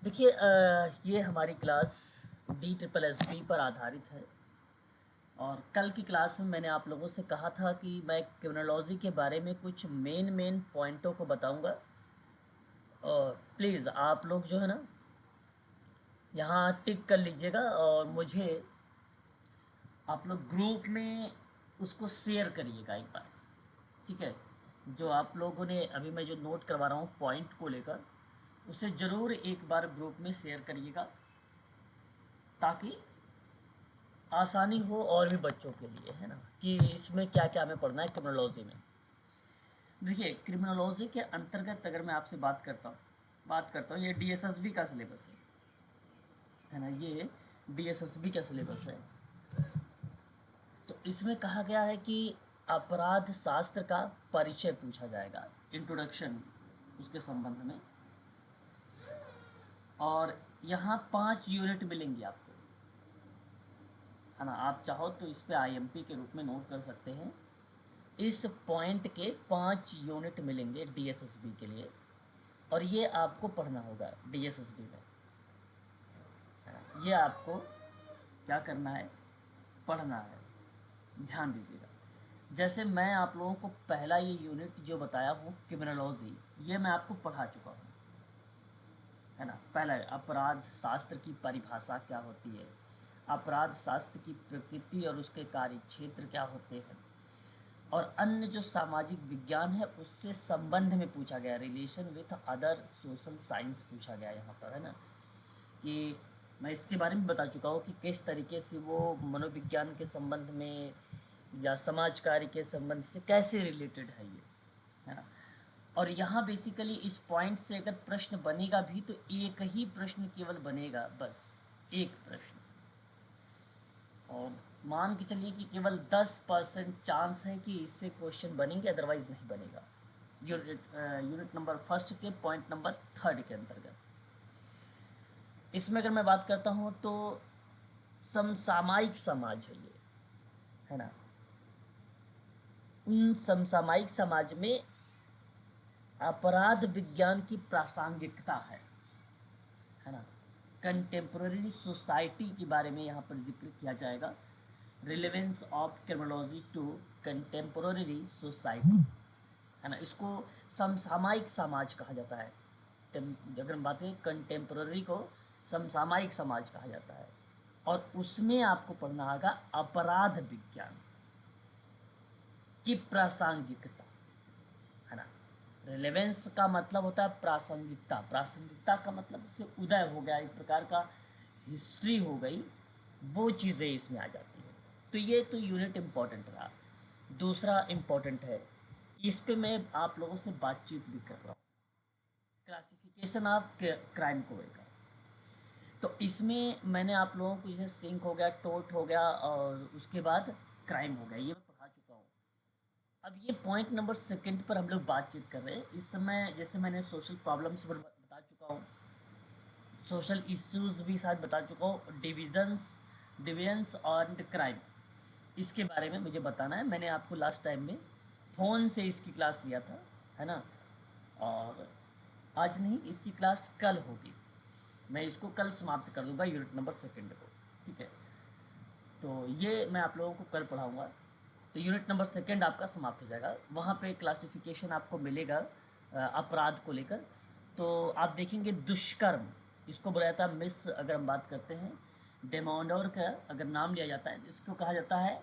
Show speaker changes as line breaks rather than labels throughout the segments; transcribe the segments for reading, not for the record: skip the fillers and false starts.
देखिए ये हमारी क्लास DSSP पर आधारित है। और कल की क्लास में मैंने आप लोगों से कहा था कि मैं क्रिमिनोलॉजी के बारे में कुछ मेन पॉइंटों को बताऊंगा। और प्लीज़ आप लोग जो है ना यहाँ टिक कर लीजिएगा और मुझे आप लोग ग्रुप में उसको शेयर करिएगा एक बार। ठीक है, जो आप लोगों ने अभी मैं जो नोट करवा रहा हूँ पॉइंट को लेकर, उसे ज़रूर एक बार ग्रुप में शेयर करिएगा ताकि आसानी हो और भी बच्चों के लिए, है ना, कि इसमें क्या क्या हमें पढ़ना है क्रिमिनोलॉजी में। देखिए क्रिमिनोलॉजी के अंतर्गत अगर मैं आपसे बात करता हूँ ये DSSB का सिलेबस है ना, ये DSSB का सिलेबस है। तो इसमें कहा गया है कि अपराध शास्त्र का परिचय पूछा जाएगा, इंट्रोडक्शन उसके संबंध में। और यहाँ 5 यूनिट मिलेंगी आपको, है ना। आप चाहो तो इस पे IMP के रूप में नोट कर सकते हैं। इस पॉइंट के 5 यूनिट मिलेंगे DSSB के लिए, और ये आपको पढ़ना होगा DSSB में। ये आपको क्या करना है, पढ़ना है। ध्यान दीजिएगा। जैसे मैं आप लोगों को पहला ये यूनिट जो बताया हूँ क्रिमिनोलॉजी, ये मैं आपको पढ़ा चुका हूँ, है ना। पहला अपराध शास्त्र की परिभाषा क्या होती है, अपराध शास्त्र की प्रकृति और उसके कार्य क्षेत्र क्या होते हैं, और अन्य जो सामाजिक विज्ञान है उससे संबंध में पूछा गया, relation with other social science पूछा गया यहाँ पर, है ना। कि मैं इसके बारे में बता चुका हूँ कि किस तरीके से वो मनोविज्ञान के संबंध में या समाज कार्य के संबंध से कैसे रिलेटेड है ये, है ना। और यहाँ बेसिकली इस पॉइंट से अगर प्रश्न बनेगा भी तो एक ही प्रश्न केवल बनेगा, बस एक प्रश्न। और मान के चलिए कि केवल 10% चांस है कि इससे क्वेश्चन बनेंगे, अदरवाइज नहीं बनेगा। यूनिट नंबर फर्स्ट के पॉइंट नंबर 3 के अंतर्गत इसमें अगर मैं बात करता हूँ तो समसामयिक समाज है ये, है ना। उन समसामयिक समाज में अपराध विज्ञान की प्रासंगिकता है ना। कंटेम्प्रेरी सोसाइटी के बारे में यहाँ पर जिक्र किया जाएगा, relevance of criminology to contemporary society, है ना। इसको समसामयिक समाज कहा जाता है। अगर हम बात करें कंटेम्प्रेरी को समसामयिक समाज कहा जाता है। और उसमें आपको पढ़ना होगा अपराध विज्ञान की प्रासंगिकता, है ना। रिलेवेंस का मतलब होता है प्रासंगिकता, प्रासंगिकता का मतलब से उदय हो गया, एक प्रकार का हिस्ट्री हो गई, वो चीज़ें इसमें आ जाती हैं। तो ये तो यूनिट इम्पॉर्टेंट रहा। दूसरा इम्पॉर्टेंट है, इस पे मैं आप लोगों से बातचीत भी कर रहा हूँ, क्लासिफिकेशन ऑफ क्राइम को लेकर। तो इसमें मैंने आप लोगों को जैसे सिंक हो गया, टोट हो गया, और उसके बाद क्राइम हो गया, ये मैं पढ़ा चुका हूँ। अब ये पॉइंट नंबर सेकंड पर हम लोग बातचीत कर रहे हैं। इस समय जैसे मैंने सोशल प्रॉब्लम्स पर बता चुका हूँ, सोशल इश्यूज भी शायद बता चुका हूँ, डिविजन्स और क्राइम, इसके बारे में मुझे बताना है। मैंने आपको लास्ट टाइम में फ़ोन से इसकी क्लास लिया था, है ना। और आज नहीं, इसकी क्लास कल होगी, मैं इसको कल समाप्त कर दूंगा यूनिट नंबर सेकंड को, ठीक है। तो ये मैं आप लोगों को कल पढ़ाऊँगा, तो यूनिट नंबर सेकंड आपका समाप्त हो जाएगा। वहाँ पे क्लासिफिकेशन आपको मिलेगा अपराध को लेकर। तो आप देखेंगे दुष्कर्म, इसको बोला जाता है मिस, अगर हम बात करते हैं डेमोंडोर का अगर नाम लिया जाता है तो इसको कहा जाता है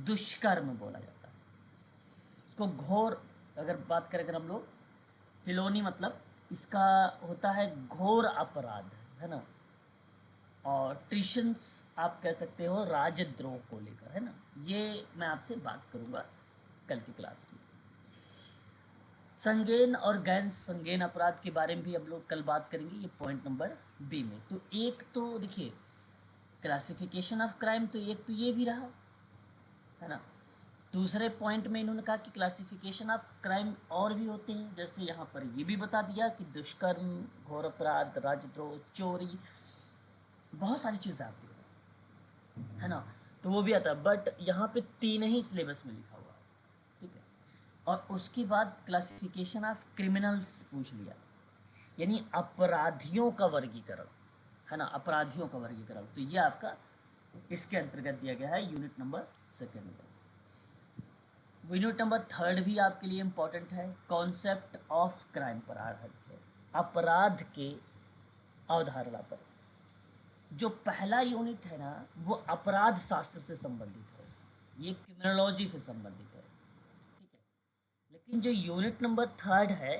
दुष्कर्म बोला जाता है। इसको घोर अगर बात करें अगर हम लोग, फिलोनी मतलब इसका होता है घोर अपराध, है ना। और ट्रिशंस आप कह सकते हो राजद्रोह को लेकर, है ना। ये मैं आपसे बात करूँगा कल की क्लास में। संगीन और गैर संगीन अपराध के बारे में भी हम लोग कल बात करेंगे, ये पॉइंट नंबर बी में। तो एक तो देखिए क्लासिफिकेशन ऑफ क्राइम, तो एक तो ये भी रहा, है ना। दूसरे पॉइंट में इन्होंने कहा कि क्लासिफिकेशन ऑफ क्राइम और भी होते हैं, जैसे यहाँ पर ये भी बता दिया कि दुष्कर्म, घोर अपराध, राजद्रोह, चोरी, बहुत सारी चीज़ें आती है ना। तो वो भी आता है, बट यहाँ पे 3 ही सिलेबस में लिखा हुआ है, ठीक है। और उसके बाद क्लासिफिकेशन ऑफ क्रिमिनल्स पूछ लिया, यानी अपराधियों का वर्गीकरण, है ना, अपराधियों का वर्गीकरण। तो ये आपका इसके अंतर्गत दिया गया है यूनिट नंबर सेकेंड में। यूनिट नंबर थर्ड भी आपके लिए इम्पोर्टेंट है, कॉन्सेप्ट ऑफ क्राइम पर आधारित है, अपराध के अवधारणा पर। जो पहला यूनिट है ना वो अपराध शास्त्र से संबंधित है, ये क्रिमिनोलॉजी से संबंधित है, ठीक है। लेकिन जो यूनिट नंबर थर्ड है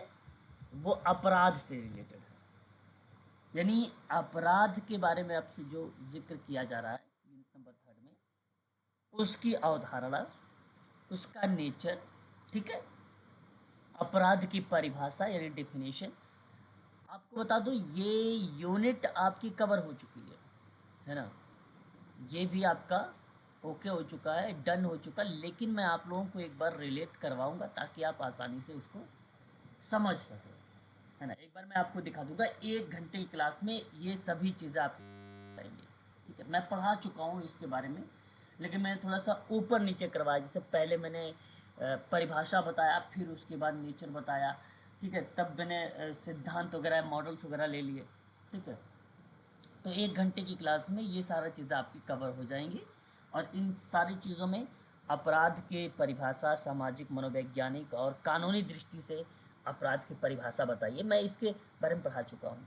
वो अपराध से रिलेटेड है, यानी अपराध के बारे में आपसे जो जिक्र किया जा रहा है यूनिट नंबर थर्ड में, उसकी अवधारणा, उसका नेचर, ठीक है, अपराध की परिभाषा यानी डेफिनेशन। आपको बता दूं ये यूनिट आपकी कवर हो चुकी है ना, ये भी आपका ओके हो चुका है, डन हो चुका, लेकिन मैं आप लोगों को एक बार रिलेट करवाऊंगा ताकि आप आसानी से इसको समझ सकें, है ना। एक बार मैं आपको दिखा दूंगा, 1 घंटे की क्लास में ये सभी चीज़ें आप बताएंगे, ठीक है। मैं पढ़ा चुका हूँ इसके बारे में, लेकिन मैंने थोड़ा सा ऊपर नीचे करवाया। जैसे पहले मैंने परिभाषा बताया, फिर उसके बाद नेचर बताया, ठीक है, तब मैंने सिद्धांत वगैरह मॉडल्स वगैरह ले लिए, ठीक है। तो 1 घंटे की क्लास में ये सारा चीज़ें आपकी कवर हो जाएंगी, और इन सारी चीज़ों में अपराध के परिभाषा, सामाजिक, मनोवैज्ञानिक और कानूनी दृष्टि से अपराध की परिभाषा बताइए, मैं इसके बारे में पढ़ा चुका हूँ।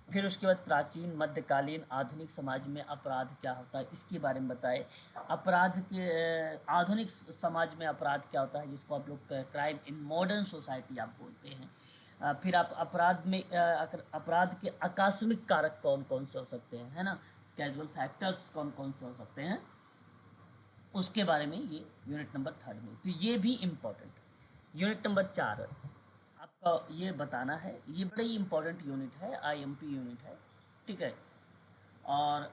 फिर उसके बाद प्राचीन, मध्यकालीन, आधुनिक समाज में अपराध क्या होता है इसके बारे में बताए। अपराध के आधुनिक समाज में अपराध क्या होता है, जिसको आप लोग क्राइम इन मॉडर्न सोसाइटी आप बोलते हैं। फिर आप अपराध में अपराध के आकस्मिक कारक कौन कौन से हो सकते हैं, है ना, कैजुअल फैक्टर्स कौन कौन से हो सकते हैं, उसके बारे में ये यूनिट नंबर थर्ड में। तो ये भी इम्पोर्टेंट है। यूनिट नंबर 4 आपका ये बताना है, ये बड़ा ही इम्पोर्टेंट यूनिट है, आईएमपी यूनिट है, ठीक है। और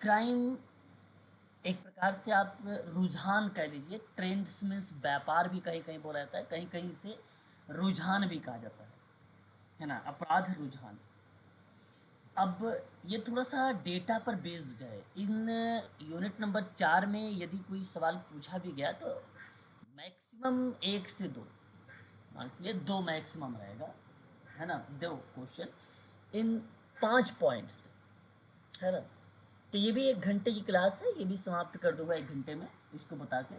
क्राइम एक प्रकार से आप रुझान कह लीजिए, ट्रेंड्स मीन्स व्यापार भी कहीं कहीं बोला जाता है, कहीं कहीं इसे रुझान भी कहा जाता है ना, अपराध रुझान। अब ये थोड़ा सा डेटा पर बेस्ड है। इन यूनिट नंबर 4 में यदि कोई सवाल पूछा भी गया तो मैक्सिमम 1 से 2, मान लीजिए 2 मैक्सिमम रहेगा, है ना, 2 क्वेश्चन इन 5 पॉइंट्स, है ना। तो ये भी 1 घंटे की क्लास है, ये भी समाप्त कर दूंगा 1 घंटे में इसको बता के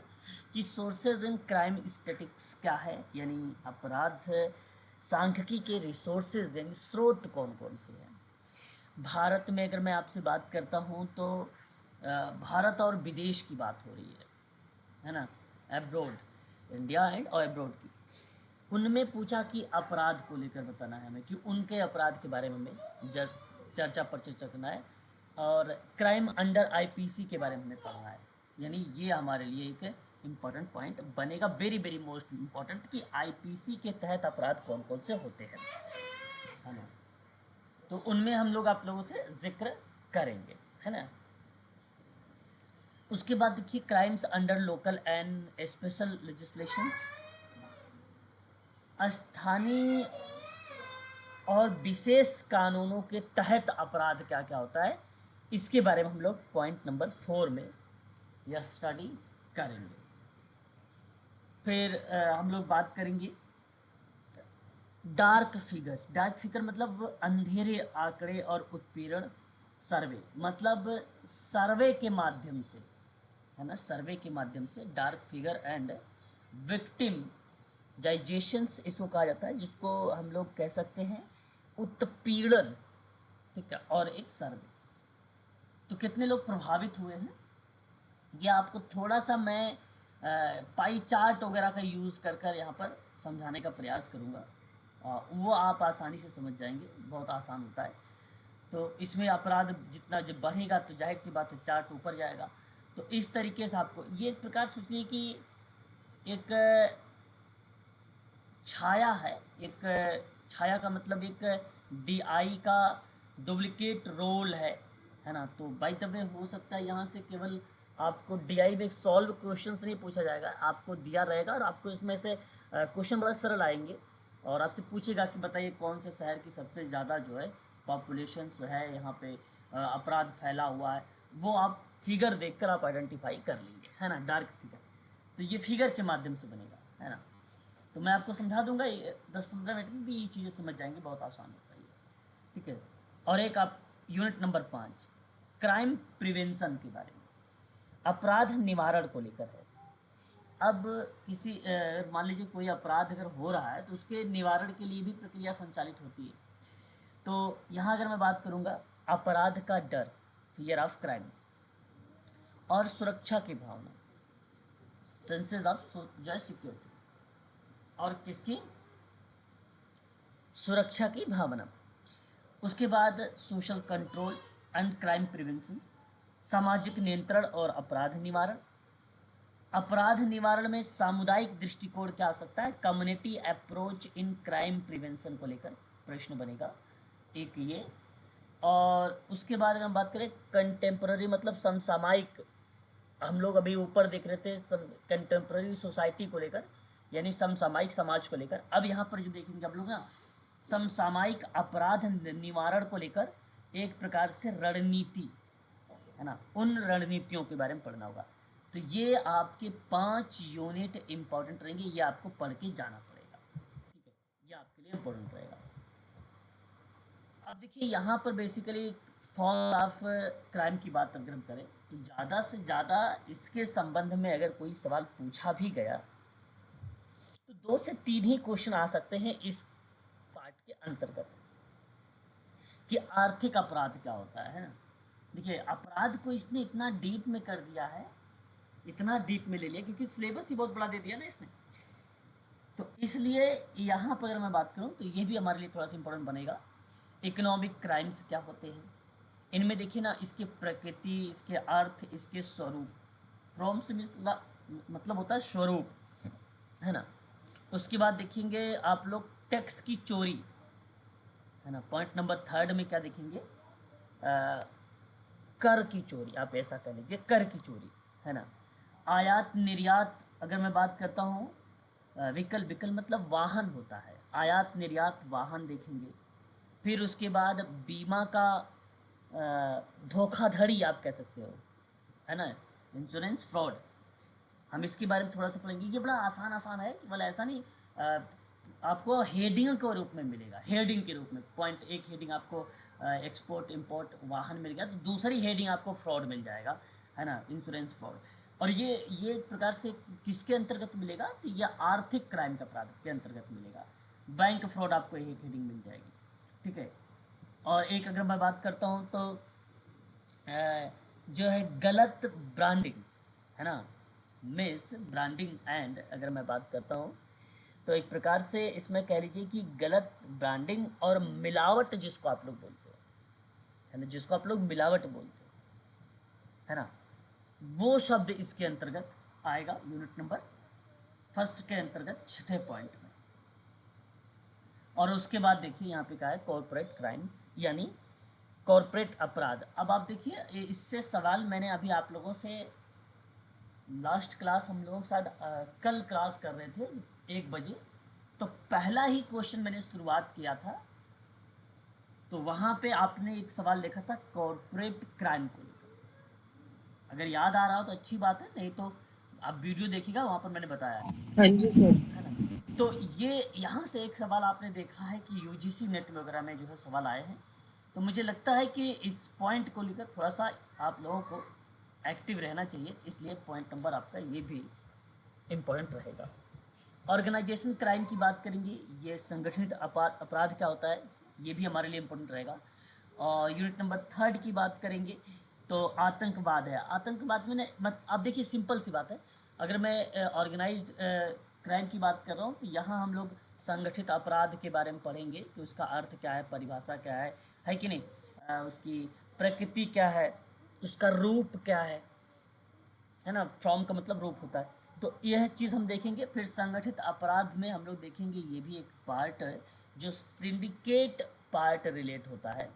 कि सोर्सेज इन क्राइम स्टैटिक्स क्या है, यानी अपराध सांख्यिकी के रिसोर्सेज यानी स्रोत कौन कौन से हैं। भारत में अगर मैं आपसे बात करता हूँ तो भारत और विदेश की बात हो रही है ना, एब्रोड, इंडिया एंड और एब्रोड की। उनमें पूछा कि अपराध को लेकर बताना है हमें, कि उनके अपराध के बारे में हमें चर्चा पर चर्चा करना है, और क्राइम अंडर आईपीसी के बारे में हमें पढ़ना है। यानी ये हमारे लिए एक इम्पॉर्टेंट पॉइंट बनेगा, वेरी वेरी मोस्ट इम्पॉर्टेंट, कि आईपीसी के तहत अपराध कौन कौन से होते हैं, है ना। तो उनमें हम लोग आप लोगों से जिक्र करेंगे, है ना। उसके बाद देखिए crimes under local and special legislations, स्थानीय और विशेष कानूनों के तहत अपराध क्या क्या होता है, इसके बारे में हम लोग पॉइंट नंबर 4 में यह स्टडी करेंगे। फिर हम लोग बात करेंगे डार्क फिगर। डार्क फिगर मतलब अंधेरे आंकड़े और उत्पीड़न सर्वे, मतलब सर्वे के माध्यम से, है ना, सर्वे के माध्यम से डार्क फिगर एंड विक्टिम जाइजेशंस इसको कहा जाता है, जिसको हम लोग कह सकते हैं उत्पीड़न, ठीक है, और एक सर्वे। तो कितने लोग प्रभावित हुए हैं, ये आपको थोड़ा सा मैं पाई चार्ट वगैरह का यूज़ कर कर यहाँ पर समझाने का प्रयास करूँगा, वो आप आसानी से समझ जाएंगे, बहुत आसान होता है। तो इसमें अपराध जितना जब बढ़ेगा तो जाहिर सी बात है चार्ट ऊपर जाएगा। तो इस तरीके से आपको ये एक प्रकार सोचिए कि एक छाया है, एक छाया का मतलब एक डीआई का डुप्लीकेट रोल है ना। तो बाय द वे हो सकता है यहाँ से केवल आपको डीआई में सॉल्व क्वेश्चंस नहीं पूछा जाएगा, आपको दिया रहेगा और आपको इसमें से क्वेश्चन बड़ा सरल आएंगे, और आपसे पूछेगा कि बताइए कौन से शहर की सबसे ज़्यादा जो है पॉपुलेशंस है, यहाँ पे अपराध फैला हुआ है, वो आप फिगर देखकर आप आइडेंटिफाई कर लेंगे, है ना, डार्क फिगर। तो ये फिगर के माध्यम से बनेगा, है ना। तो मैं आपको समझा दूंगा, 10-15 मिनट में भी ये चीज़ें समझ जाएंगे, बहुत आसान होता है। ठीक है। और एक आप यूनिट नंबर 5 क्राइम प्रिवेंशन के बारे में, अपराध निवारण को लेकर है। अब किसी मान लीजिए कोई अपराध अगर हो रहा है तो उसके निवारण के लिए भी प्रक्रिया संचालित होती है। तो यहाँ अगर मैं बात करूँगा अपराध का डर, फियर ऑफ क्राइम, और सुरक्षा की भावना, सेंसेस ऑफ जो है सिक्योरिटी, और किसकी सुरक्षा की भावना। उसके बाद social control and crime prevention, सामाजिक नियंत्रण और अपराध निवारण। अपराध निवारण में सामुदायिक दृष्टिकोण क्या हो सकता है, community approach in crime prevention को लेकर प्रश्न बनेगा एक ये। और उसके बाद अगर हम बात करें कंटेम्प्ररी मतलब समसामयिक, हम लोग अभी ऊपर देख रहे थे कंटेम्प्ररी सोसाइटी को लेकर, यानी समसामयिक समाज को लेकर। अब यहाँ पर जो देखेंगे आप लोग ना, समसामयिक अपराध निवारण को लेकर एक प्रकार से रणनीति है ना, उन रणनीतियों के बारे में पढ़ना होगा। तो ये आपके 5 यूनिट इंपॉर्टेंट रहेंगे, ये आपको पढ़ के जाना पड़ेगा, ठीक है, ये आपके लिए इंपॉर्टेंट रहेगा। अब देखिए यहाँ पर बेसिकली फॉर्म ऑफ क्राइम की बात अगर हम करें तो ज़्यादा से ज़्यादा इसके संबंध में अगर कोई सवाल पूछा भी गया तो 2 से 3 ही क्वेश्चन आ सकते हैं इस पार्ट के अंतर्गत, कि आर्थिक अपराध क्या होता है ना। देखिए अपराध को इसने इतना डीप में कर दिया है, इतना डीप में ले लिया, क्योंकि सिलेबस ही बहुत बड़ा दे दिया ना इसने। तो इसलिए यहाँ पर अगर मैं बात करूँ तो ये भी हमारे लिए थोड़ा सा इंपॉर्टेंट बनेगा। इकोनॉमिक क्राइम्स क्या होते हैं, इनमें देखिए ना, इसकी प्रकृति, इसके अर्थ, इसके स्वरूप। फ्रॉम से मतलब होता है स्वरूप, है ना। उसके बाद देखेंगे आप लोग टैक्स की चोरी, है ना। पॉइंट नंबर 3 में क्या देखेंगे, कर की चोरी, आप ऐसा कह लीजिए कर की चोरी, है ना। आयात निर्यात, अगर मैं बात करता हूँ विकल, विकल मतलब वाहन होता है, आयात निर्यात वाहन देखेंगे। फिर उसके बाद बीमा का धोखाधड़ी आप कह सकते हो, है ना, इंश्योरेंस फ्रॉड, हम इसके बारे में थोड़ा सा पढ़ेंगे। ये बड़ा आसान आसान है, मतलब ऐसा नहीं, आपको हेडिंग के रूप में मिलेगा, हेडिंग के रूप में। पॉइंट एक हेडिंग आपको एक्सपोर्ट इंपोर्ट वाहन मिल गया, तो दूसरी हेडिंग आपको फ्रॉड मिल जाएगा, है ना, इंश्योरेंस फ्रॉड। और ये एक प्रकार से किसके अंतर्गत मिलेगा, तो यह आर्थिक क्राइम का अपराध के अंतर्गत मिलेगा। बैंक फ्रॉड आपको एक हेडिंग मिल जाएगी, ठीक है। और एक अगर मैं बात करता हूँ तो जो है गलत ब्रांडिंग, है ना, मिस ब्रांडिंग एंड अगर मैं बात करता हूँ तो एक प्रकार से इसमें कह लीजिए कि गलत ब्रांडिंग और मिलावट, जिसको आप लोग बोलते हो, है ना, जिसको आप लोग मिलावट बोलते हो, है ना, वो शब्द इसके अंतर्गत आएगा यूनिट नंबर 1 के अंतर्गत 6ठे पॉइंट में। और उसके बाद देखिए यहाँ पे क्या है, कॉर्पोरेट क्राइम्स यानी कॉर्पोरेट अपराध। अब आप देखिए इससे सवाल मैंने अभी आप लोगों से लास्ट क्लास, हम लोग शायद कल क्लास कर रहे थे 1 बजे, तो पहला ही क्वेश्चन मैंने शुरुआत किया था, तो वहाँ पे आपने एक सवाल लिखा था कॉर्पोरेट क्राइम को लेकर। अगर याद आ रहा हो तो अच्छी बात है, नहीं तो आप वीडियो देखिएगा, वहाँ पर मैंने बताया
हाँ जी सर।
है ना। तो ये यहाँ से एक सवाल आपने देखा है कि यूजीसी नेट वगैरह में जो है सवाल आए हैं, तो मुझे लगता है कि इस पॉइंट को लेकर थोड़ा सा आप लोगों को एक्टिव रहना चाहिए, इसलिए पॉइंट नंबर आपका ये भी इम्पोर्टेंट रहेगा। ऑर्गेनाइजेशन क्राइम की बात करेंगे, ये संगठित अपराध क्या होता है, ये भी हमारे लिए इम्पोर्टेंट रहेगा। और यूनिट नंबर 3 की बात करेंगे तो आतंकवाद है। आतंकवाद में अब देखिए सिंपल सी बात है, अगर मैं ऑर्गेनाइज्ड क्राइम की बात कर रहा हूँ तो यहाँ हम लोग संगठित अपराध के बारे में पढ़ेंगे कि उसका अर्थ क्या है, परिभाषा क्या है कि नहीं, उसकी प्रकृति क्या है, उसका रूप क्या है ना, फॉर्म का मतलब रूप होता है। तो यह चीज़ हम देखेंगे। फिर संगठित अपराध में हम लोग देखेंगे, ये भी एक पार्ट है जो सिंडिकेट पार्ट रिलेट होता है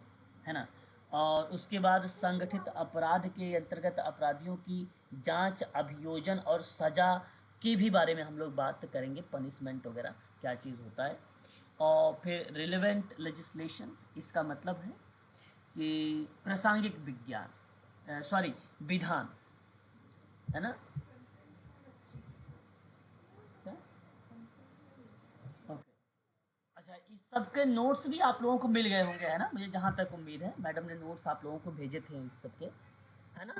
ना। और उसके बाद संगठित अपराध के अंतर्गत अपराधियों की जांच, अभियोजन और सज़ा के भी बारे में हम लोग बात करेंगे, पनिशमेंट वगैरह क्या चीज़ होता है। और फिर रिलेवेंट लेजिस्लेशन, इसका मतलब है कि प्रासंगिक विज्ञान, सॉरी विधान, है ना। क्या? ओके, अच्छा, इस सबके नोट्स भी आप लोगों को मिल गए होंगे, है ना, मुझे जहाँ तक उम्मीद है। मैडम ने नोट्स आप लोगों को भेजे थे इस सबके, है ना।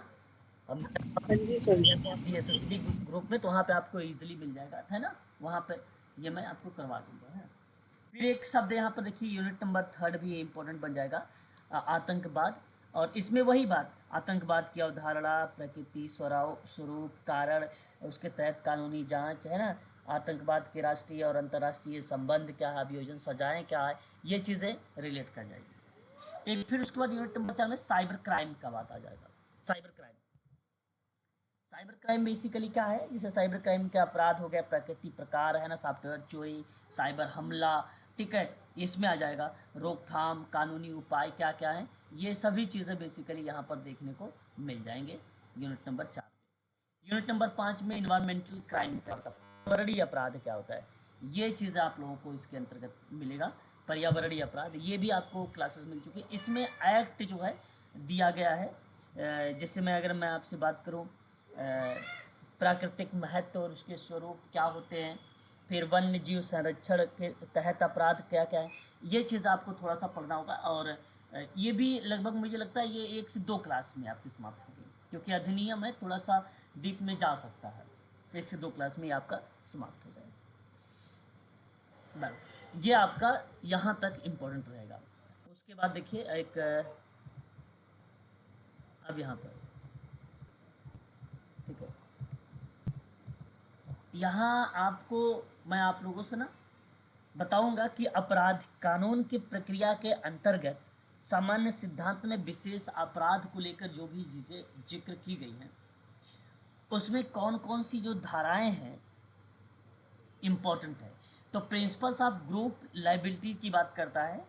अब
हाँ जी सर।
एसएसबी ग्रुप में, तो वहाँ पे आपको इजीली मिल जाएगा, है ना। वहाँ पे ये मैं आपको करवा दूंगा, है। फिर एक शब्द यहाँ पर देखिए, यूनिट नंबर 3 भी इम्पोर्टेंट बन जाएगा, आतंकवाद। और इसमें वही बात, आतंकवाद की अवधारणा, प्रकृति, स्वरूप, कारण, उसके तहत कानूनी जांच, है ना। आतंकवाद के राष्ट्रीय और अंतर्राष्ट्रीय संबंध क्या है, अभियोजन सजाएं क्या है, ये चीज़ें रिलेट कर जाएगी। एक फिर उसके बाद यूनिट नंबर 4 में साइबर क्राइम का बात आ जाएगा। Cyber crime, cyber crime basically क्या है, जैसे साइबर क्राइम के अपराध हो गया, प्रकृति, प्रकार, है ना, सॉफ्टवेयर चोरी, साइबर हमला, ठीक है, इसमें आ जाएगा। रोकथाम, कानूनी उपाय क्या क्या है, ये सभी चीज़ें बेसिकली यहाँ पर देखने को मिल जाएंगे यूनिट नंबर 4 में। यूनिट नंबर 5 में इन्वायरमेंटल क्राइम क्या होता है, पर्यावरणीय अपराध क्या होता है, ये चीज़ें आप लोगों को इसके अंतर्गत मिलेगा। पर्यावरणीय अपराध ये भी आपको क्लासेस मिल चुकी है। इसमें एक्ट जो है दिया गया है, जैसे मैं अगर मैं आपसे बात करूं, प्राकृतिक महत्व और उसके स्वरूप क्या होते हैं, फिर वन्य जीव संरक्षण के तहत अपराध क्या क्या है, ये चीज़ आपको थोड़ा सा पढ़ना होगा। और ये भी लगभग मुझे लगता है ये 1 से 2 क्लास में आपकी समाप्त होगी, क्योंकि अधिनियम है, थोड़ा सा डीप में जा सकता है। 1 से 2 क्लास में ये आपका समाप्त हो जाएगा। बस ये आपका यहाँ तक इम्पोर्टेंट रहेगा। उसके बाद देखिए एक, अब यहाँ पर, ठीक है, यहाँ आपको मैं आप लोगों से ना बताऊंगा कि अपराध कानून की प्रक्रिया के अंतर्गत सामान्य सिद्धांत में विशेष अपराध को लेकर जो भी चीज़ें जिक्र की गई हैं, उसमें कौन कौन सी जो धाराएं हैं इम्पोर्टेंट है। तो प्रिंसिपल्स ऑफ ग्रुप लाइबिलिटी की बात करता है,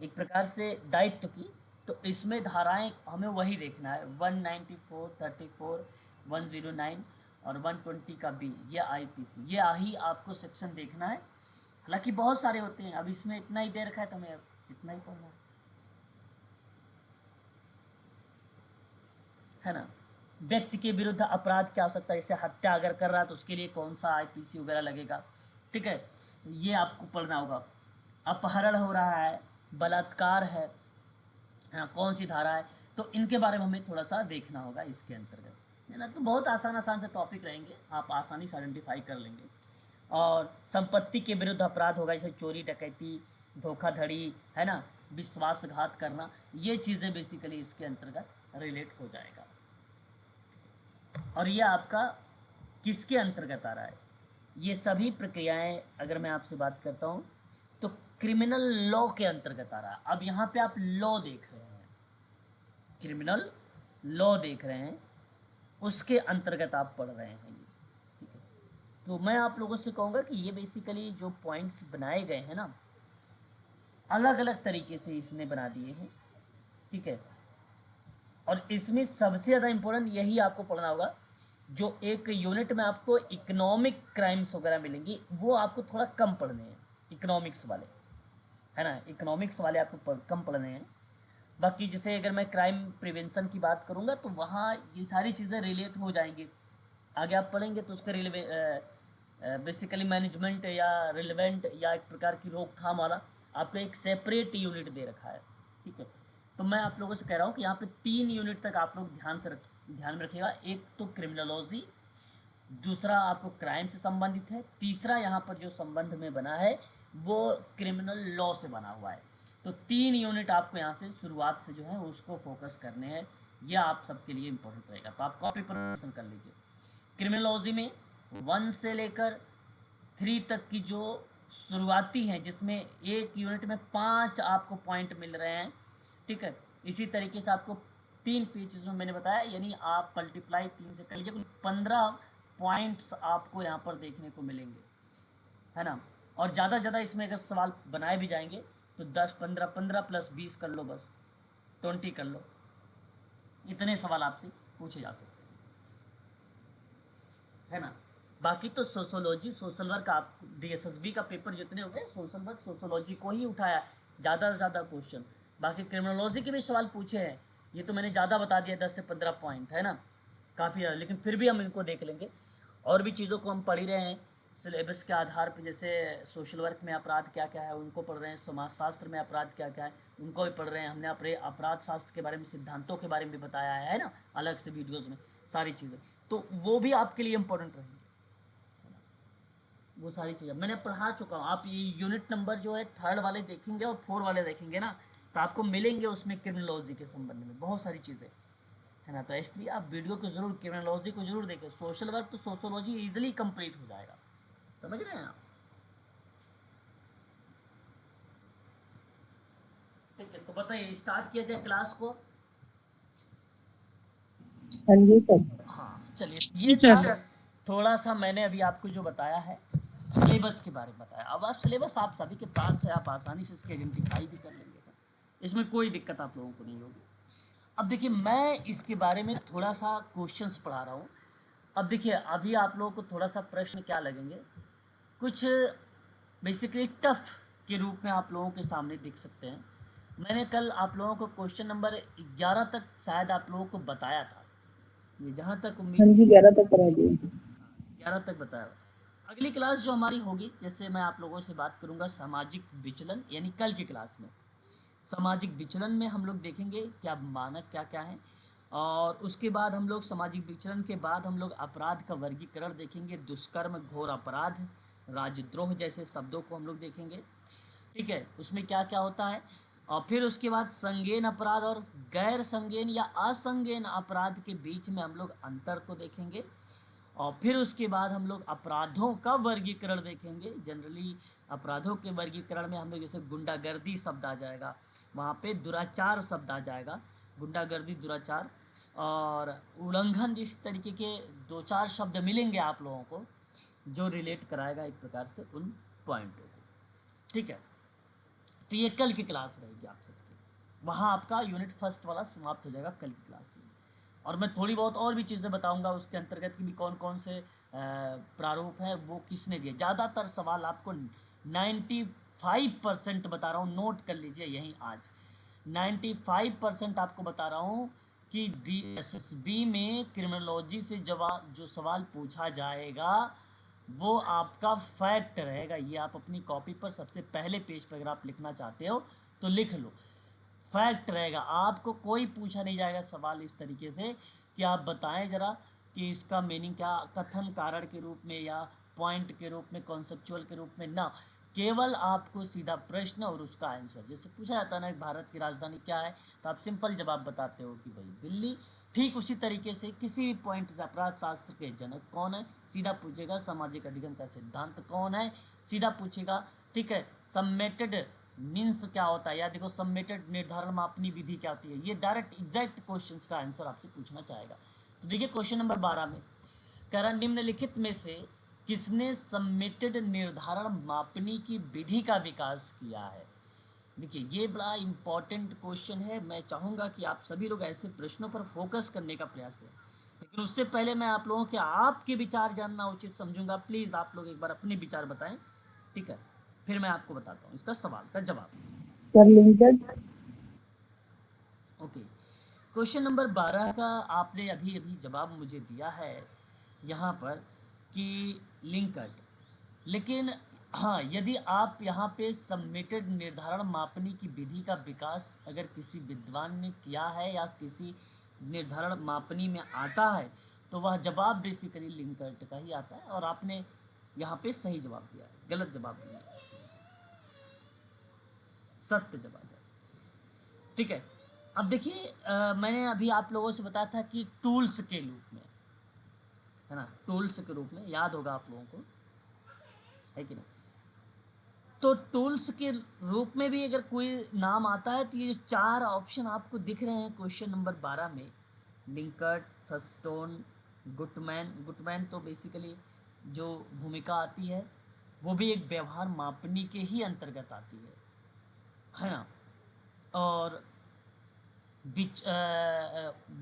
एक प्रकार से दायित्व की। तो इसमें धाराएं हमें वही देखना है, 194, 34, 109 और 120 का बी, ये आईपीसी, ये ही आपको सेक्शन देखना है। हालांकि बहुत सारे होते हैं, अब इसमें इतना ही दे रखा है तो हमें इतना ही पढ़ना है ना। व्यक्ति के विरुद्ध अपराध क्या हो सकता है, जैसे हत्या अगर कर रहा है तो उसके लिए कौन सा आईपीसी वगैरह लगेगा, ठीक है, ये आपको पढ़ना होगा। अपहरण हो रहा है, बलात्कार है, कौन सी धारा है, तो इनके बारे में हमें थोड़ा सा देखना होगा इसके अंतर्गत, है ना। तो बहुत आसान आसान से टॉपिक रहेंगे, आप आसानी से आइडेंटिफाई कर लेंगे। और संपत्ति के विरुद्ध अपराध होगा, जैसे चोरी, डकैती, धोखाधड़ी, है ना, विश्वासघात करना, ये चीज़ें बेसिकली इसके अंतर्गत रिलेट हो जाएगा। और ये आपका किसके अंतर्गत आ रहा है, ये सभी प्रक्रियाएं अगर मैं आपसे बात करता हूँ तो क्रिमिनल लॉ के अंतर्गत आ रहा है। अब यहाँ पे आप लॉ देख रहे हैं, क्रिमिनल लॉ देख रहे हैं, उसके अंतर्गत आप पढ़ रहे हैं ये, ठीक है। तो मैं आप लोगों से कहूँगा कि ये बेसिकली जो पॉइंट्स बनाए गए हैं ना, अलग अलग तरीके से इसने बना दिए हैं, ठीक है। और इसमें सबसे ज़्यादा इम्पोर्टेंट यही आपको पढ़ना होगा, जो एक यूनिट में आपको इकोनॉमिक क्राइम्स वगैरह मिलेंगी, वो आपको थोड़ा कम पढ़ने हैं, इकोनॉमिक्स वाले, है ना, इकोनॉमिक्स वाले आपको कम पढ़ने हैं। बाकी जैसे अगर मैं क्राइम प्रिवेंशन की बात करूँगा तो वहाँ ये सारी चीज़ें रिलेट हो जाएंगी, आगे आप पढ़ेंगे तो उसका बेसिकली मैनेजमेंट या रिलेवेंट या एक प्रकार की रोकथाम वाला आपको एक सेपरेट यूनिट दे रखा है, ठीक है। तो मैं आप लोगों से कह रहा हूँ कि यहाँ पे 3 यूनिट तक आप लोग ध्यान में रखिएगा। एक तो क्रिमिनोलॉजी, दूसरा आपको क्राइम से संबंधित है, तीसरा यहाँ पर जो संबंध में बना है वो क्रिमिनल लॉ से बना हुआ है। तो 3 यूनिट आपको यहाँ से शुरुआत से जो है उसको फोकस करने हैं, यह आप सबके लिए इम्पोर्टेंट रहेगा। तो आप कॉपी पर क्वेश्चन कर लीजिए। क्रिमिनोलॉजी में 1 से लेकर 3 तक की जो शुरुआती हैं, जिसमें एक यूनिट में 5 आपको पॉइंट मिल रहे हैं, ठीक है। इसी तरीके से आपको 3 पेजेस में मैंने बताया, यानी आप मल्टीप्लाई 3 से कर लीजिए, कुल 15 पॉइंट्स आपको यहाँ पर देखने को मिलेंगे, है ना। और ज़्यादा से ज़्यादा इसमें अगर सवाल बनाए भी जाएंगे तो 10, 15, 15 प्लस 20 कर लो, बस 20 कर लो, इतने सवाल आपसे पूछे जा सकते हैं, है ना। बाकी तो सोशोलॉजी, सोशल वर्क, आप डीएसएसबी का पेपर जितने हो गए, सोशल वर्क सोशोलॉजी को ही उठाया ज़्यादा से ज़्यादा क्वेश्चन। बाकी क्रिमिनोलॉजी के भी सवाल पूछे हैं, ये तो मैंने ज़्यादा बता दिया, 10 से 15 पॉइंट, है ना, काफ़ी ज़्यादा, लेकिन फिर भी हम इनको देख लेंगे। और भी चीज़ों को हम पढ़ ही रहे हैं, सिलेबस के आधार पर, जैसे सोशल वर्क में अपराध क्या क्या है उनको पढ़ रहे हैं, समाज शास्त्र में अपराध क्या क्या है उनको भी पढ़ रहे हैं। हमने अपने अपराध शास्त्र के बारे में, सिद्धांतों के बारे में भी बताया है ना, अलग से वीडियोज़ में सारी चीज़ें, तो वो भी आपके लिए इम्पोर्टेंट रहेंगी। वो सारी चीज़ें मैंने पढ़ा चुका हूँ। आप ये यूनिट नंबर जो है 3rd वाले देखेंगे और 4 वाले देखेंगे ना, तो आपको मिलेंगे उसमें क्रिमिनोलॉजी के संबंध में बहुत सारी चीज़ें, है ना। तो इसलिए आप वीडियो को ज़रूर, क्रिमिनोलॉजी को ज़रूर देखें। सोशल वर्क तो सोशोलॉजी ईजिली कंप्लीट हो जाएगा, समझ रहे हैं आप। ठीक है, तो बताइए स्टार्ट किया जाए क्लास को।
हाँ जी सर।
हाँ चलिए,
जी
ये था
सर।
थोड़ा सा मैंने अभी आपको जो बताया है सिलेबस के बारे में बताया। अब आप सिलेबस आप सभी के पास है, आप आसानी से इसके आइडेंटिफाई भी कर लेंगे, इसमें कोई दिक्कत आप लोगों को नहीं होगी। अब देखिए, मैं इसके बारे में थोड़ा सा क्वेश्चंस पढ़ा रहा हूँ। अब देखिए, अभी आप लोगों को थोड़ा सा प्रश्न क्या लगेंगे, कुछ बेसिकली टफ के रूप में आप लोगों के सामने दिख सकते हैं। मैंने कल आप लोगों को क्वेश्चन नंबर 11 तक शायद आप लोगों को बताया था, ये जहाँ तक
हाँ
उम्मीद,
जी 11 तक करा दिए।
11 तक बताया। अगली क्लास जो हमारी होगी, जैसे मैं आप लोगों से बात करूंगा सामाजिक विचलन, यानी कल की क्लास में सामाजिक विचलन में हम लोग देखेंगे क्या मानक क्या क्या है, और उसके बाद हम लोग सामाजिक विचलन के बाद हम लोग अपराध का वर्गीकरण देखेंगे। दुष्कर्म, घोर अपराध, राजद्रोह जैसे शब्दों को हम लोग देखेंगे, ठीक है, उसमें क्या क्या होता है। और फिर उसके बाद संगीन अपराध और गैर संगीन या असंगीन अपराध के बीच में हम लोग अंतर को देखेंगे। और फिर उसके बाद हम लोग अपराधों का वर्गीकरण देखेंगे। जनरली अपराधों के वर्गीकरण में हम लोग जैसे गुंडागर्दी शब्द आ जाएगा, वहाँ पे दुराचार शब्द आ जाएगा, गुंडागर्दी, दुराचार और उल्लंघन, जिस तरीके के 2-4 शब्द मिलेंगे आप लोगों को जो रिलेट कराएगा एक प्रकार से उन पॉइंटों को, ठीक है। तो ये कल की क्लास रहेगी आप सबकी, वहाँ आपका यूनिट फर्स्ट वाला समाप्त हो जाएगा कल की क्लास में। और मैं थोड़ी बहुत और भी चीज़ें बताऊंगा उसके अंतर्गत कि भी कौन कौन से प्रारूप है, वो किसने दिए। ज़्यादातर सवाल आपको 95% बता रहा हूँ, नोट कर लीजिए यहीं आज। 95% आपको बता रहा हूँ कि DSSB में क्रिमिनोलॉजी से जवाब जो सवाल पूछा जाएगा वो आपका फैक्ट रहेगा। ये आप अपनी कॉपी पर सबसे पहले पेज पर अगर आप लिखना चाहते हो तो लिख लो, फैक्ट रहेगा। आपको कोई पूछा नहीं जाएगा सवाल इस तरीके से कि आप बताएं ज़रा कि इसका मीनिंग क्या, कथन कारण के रूप में या पॉइंट के रूप में, कॉन्सेप्चुअल के रूप में ना, केवल आपको सीधा प्रश्न और उसका आंसर। जैसे पूछा जाता है ना भारत की राजधानी क्या है, तो आप सिंपल जवाब बताते हो कि भाई दिल्ली। ठीक उसी तरीके से किसी भी पॉइंट से अपराध शास्त्र के जनक कौन है, सीधा पूछेगा। सामाजिक अधिगम का सिद्धांत कौन है, सीधा पूछेगा, ठीक है। सबमेटेड मीन्स क्या होता है, या देखो सबमेटेड निर्धारण मापनी विधि क्या होती है, ये डायरेक्ट एग्जैक्ट क्वेश्चंस का आंसर आपसे पूछना चाहेगा। तो देखिए क्वेश्चन नंबर 12 में कह रहा निम्नलिखित में से किसने सबमिटेड निर्धारण मापनी की विधि का विकास किया है। देखिए ये बड़ा इंपॉर्टेंट क्वेश्चन है, मैं चाहूँगा कि आप सभी लोग ऐसे प्रश्नों पर फोकस करने का प्रयास करें। लेकिन उससे पहले मैं आप लोगों के आपके विचार जानना उचित समझूंगा। प्लीज़ आप लोग एक बार अपने विचार बताएं, ठीक है, फिर मैं आपको बताता हूँ इसका सवाल का जवाब।
Sir limited.
Okay, question number 12 का आपने अभी अभी जवाब मुझे दिया है यहाँ पर कि लिंकड, लेकिन हाँ, यदि आप यहाँ पे सबमिटेड निर्धारण मापनी की विधि का विकास अगर किसी विद्वान ने किया है या किसी निर्धारण मापनी में आता है तो वह जवाब बेसिकली लिंकर्ट का ही आता है, और आपने यहाँ पे सही जवाब दिया है, गलत जवाब दिया है, सत्य जवाब है, ठीक है। अब देखिए मैंने अभी आप लोगों से बताया था कि टूल्स के रूप में, है ना, टूल्स के रूप में याद होगा आप लोगों को, है कि नहीं। तो टूल्स के रूप में भी अगर कोई नाम आता है तो ये जो 4 ऑप्शन आपको दिख रहे हैं क्वेश्चन नंबर 12 में, लिंकर्ट, थर्स्टोन, गुटमैन। गुटमैन तो बेसिकली जो भूमिका आती है वो भी एक व्यवहार मापनी के ही अंतर्गत आती है ना। और बिच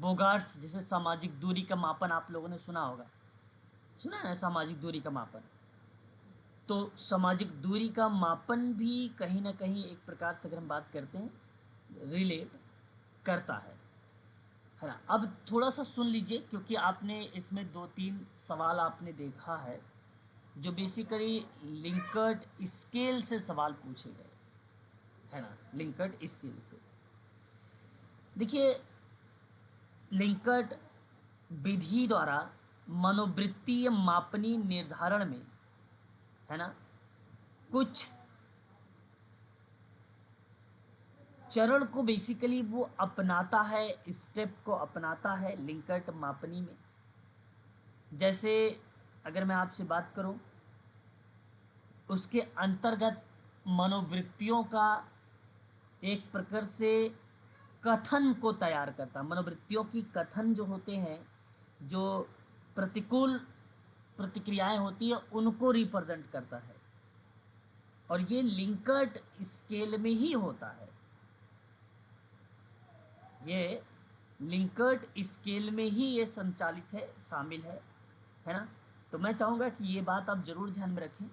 बोगार्ट्स, जैसे सामाजिक दूरी का मापन आप लोगों ने सुना होगा, सुना है ना सामाजिक दूरी का मापन। तो सामाजिक दूरी का मापन भी कहीं ना कहीं एक प्रकार से अगर हम बात करते हैं रिलेट करता है ना। अब थोड़ा सा सुन लीजिए क्योंकि आपने इसमें 2-3 सवाल आपने देखा है जो बेसिकली लिंकर्ट स्केल से सवाल पूछे गए, है ना, लिंकर्ट स्केल से। देखिए, लिंकर्ट विधि द्वारा मनोवृत्तीय मापनी निर्धारण में, है ना, कुछ चरण को बेसिकली वो अपनाता है, स्टेप को अपनाता है लिंकर्ट मापनी में। जैसे अगर मैं आपसे बात करूं, उसके अंतर्गत मनोवृत्तियों का एक प्रकार से कथन को तैयार करता है। मनोवृत्तियों की कथन जो होते हैं, जो प्रतिकूल प्रतिक्रियाएं होती है, उनको रिप्रेजेंट करता है, और ये लिंकर्ट स्केल में ही होता है। ये लिंकर्ट स्केल में ही ये संचालित है, शामिल है ना। तो मैं चाहूँगा कि ये बात आप जरूर ध्यान में रखें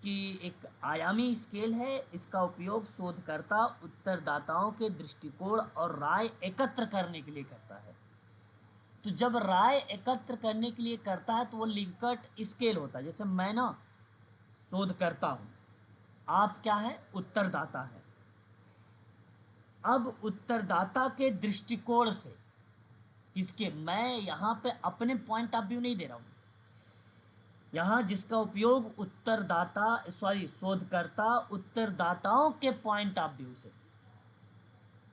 कि एक आयामी स्केल है, इसका उपयोग शोधकर्ता उत्तरदाताओं के दृष्टिकोण और राय एकत्र करने के लिए करता है। तो जब राय एकत्र करने के लिए करता है तो वो लिंकर्ट स्केल होता है। जैसे मैं ना शोधकर्ता हूँ, आप क्या है, उत्तरदाता है। अब उत्तरदाता के दृष्टिकोण से, किसके, मैं यहाँ पे अपने पॉइंट ऑफ व्यू नहीं दे रहा हूँ, यहाँ जिसका उपयोग शोधकर्ता उत्तरदाताओं के पॉइंट ऑफ व्यू से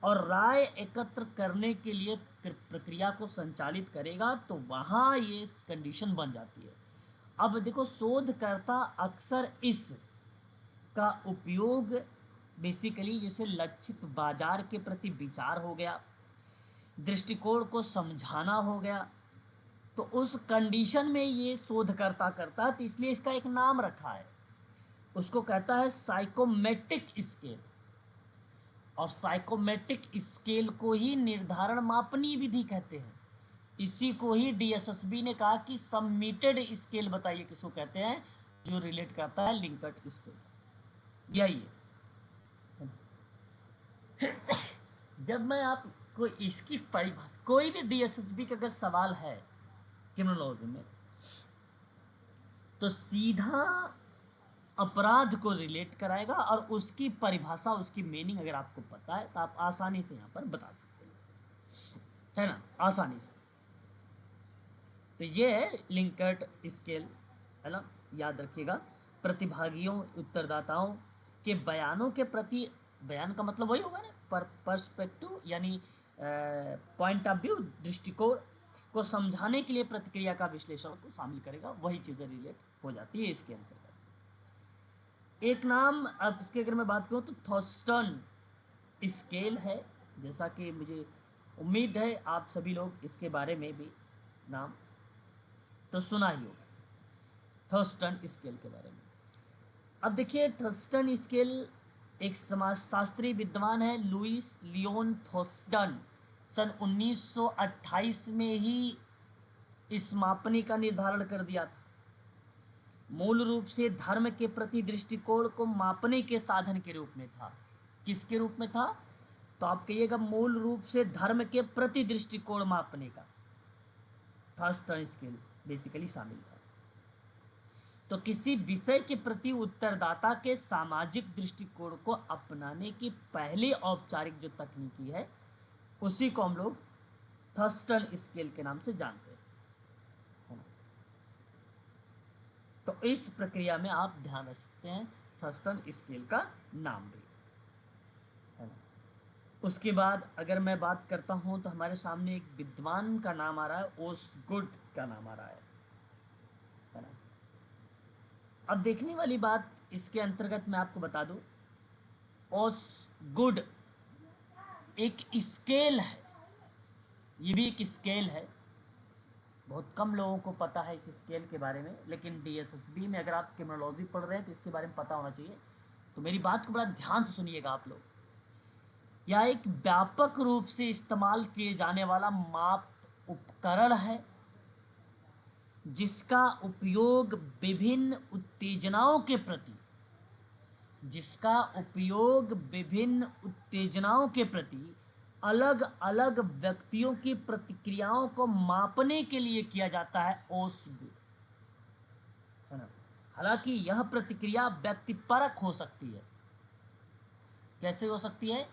और राय एकत्र करने के लिए प्रक्रिया को संचालित करेगा, तो वहाँ ये कंडीशन बन जाती है। अब देखो, शोधकर्ता अक्सर इस का उपयोग बेसिकली जैसे लक्षित बाजार के प्रति विचार हो गया, दृष्टिकोण को समझाना हो गया, तो उस कंडीशन में ये शोधकर्ता करता है, तो इसलिए इसका एक नाम रखा है, उसको कहता है साइकोमेट्रिक स्केल। और साइकोमेट्रिक स्केल को ही निर्धारण मापनी विधि कहते हैं। इसी को ही डीएसएसबी ने कहा कि सबमिटेड स्केल बताइए किसको कहते हैं, जो रिलेट करता है लिंकर्ट स्केल। यही है। जब मैं आपको इसकी परिभाषा, कोई भी डीएसएसबी का अगर सवाल है क्रिमिनोलॉजी में, तो सीधा अपराध को रिलेट कराएगा, और उसकी परिभाषा, उसकी मीनिंग अगर आपको पता है तो आप आसानी से यहाँ पर बता सकते हैं, है ना, आसानी से। तो ये है लिंकर्ट स्केल, है ना, याद रखिएगा। प्रतिभागियों, उत्तरदाताओं के बयानों के प्रति, बयान का मतलब वही होगा ना, पर्सपेक्टिव यानी पॉइंट ऑफ व्यू, दृष्टिकोण को समझाने के लिए प्रतिक्रिया का विश्लेषण को शामिल करेगा, वही चीज़ें रिलेट हो जाती है इसके अंतर्गत। एक नाम अब की अगर मैं बात करूँ तो थॉर्स्टन स्केल है, जैसा कि मुझे उम्मीद है आप सभी लोग इसके बारे में भी नाम तो सुना ही होगा, थॉर्स्टन स्केल के बारे में। अब देखिए, थॉर्स्टन स्केल एक समाजशास्त्री विद्वान है, लुइस लियोन थॉर्स्टन, सन 1928 में ही इस मापनी का निर्धारण कर दिया था। मूल रूप से धर्म के प्रति दृष्टिकोण को मापने के साधन के रूप में था। किसके रूप में था, तो आप कहिएगा मूल रूप से धर्म के प्रति दृष्टिकोण मापने का थॉर्स्टन स्केल बेसिकली शामिल था। तो किसी विषय के प्रति उत्तरदाता के सामाजिक दृष्टिकोण को अपनाने की पहली औपचारिक जो तकनीकी है, उसी को हम लोग थॉर्स्टन स्केल के नाम से जानते हैं। तो इस प्रक्रिया में आप ध्यान रख सकते हैं थॉर्स्टन स्केल का नाम भी, है ना। उसके बाद अगर मैं बात करता हूं तो हमारे सामने एक विद्वान का नाम आ रहा है, ओसगुड का नाम आ रहा है ना। अब देखने वाली बात इसके अंतर्गत मैं आपको बता दूं, ओसगुड एक स्केल है, ये भी एक स्केल है। बहुत कम लोगों को पता है इस स्केल के बारे में, लेकिन डीएसएसबी में अगर आप क्रिमिनोलॉजी पढ़ रहे हैं तो इसके बारे में पता होना चाहिए। तो मेरी बात को बड़ा ध्यान से सुनिएगा आप लोग। यह एक व्यापक रूप से इस्तेमाल किए जाने वाला माप उपकरण है, जिसका उपयोग विभिन्न उत्तेजनाओं के प्रति, अलग अलग व्यक्तियों की प्रतिक्रियाओं को मापने के लिए किया जाता है, ओसगुड, है ना। हालांकि यह प्रतिक्रिया व्यक्तिपरक हो सकती है। कैसे हो सकती है?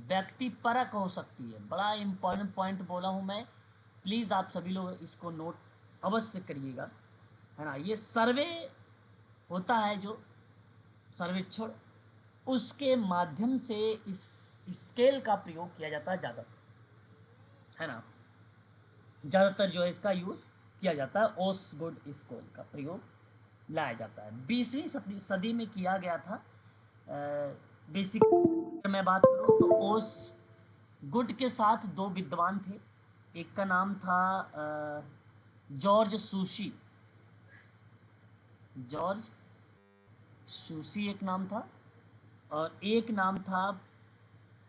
व्यक्तिपरक हो सकती है। बड़ा इंपॉर्टेंट पॉइंट बोला हूं मैं, प्लीज़ आप सभी लोग इसको नोट अवश्य करिएगा, है ना। ये सर्वे होता है, जो सर्वेक्षण, उसके माध्यम से इस स्केल का प्रयोग किया जाता है ज़्यादातर, है ना। ज़्यादातर जो है इसका यूज़ किया जाता है, ओसगुड स्केल का प्रयोग लाया जाता है। 20वीं सदी में किया गया था। बेसिक अगर मैं बात करूँ तो ओस गुड के साथ दो विद्वान थे। एक का नाम था जॉर्ज सूशी। जॉर्ज सूसी एक नाम था, और एक नाम था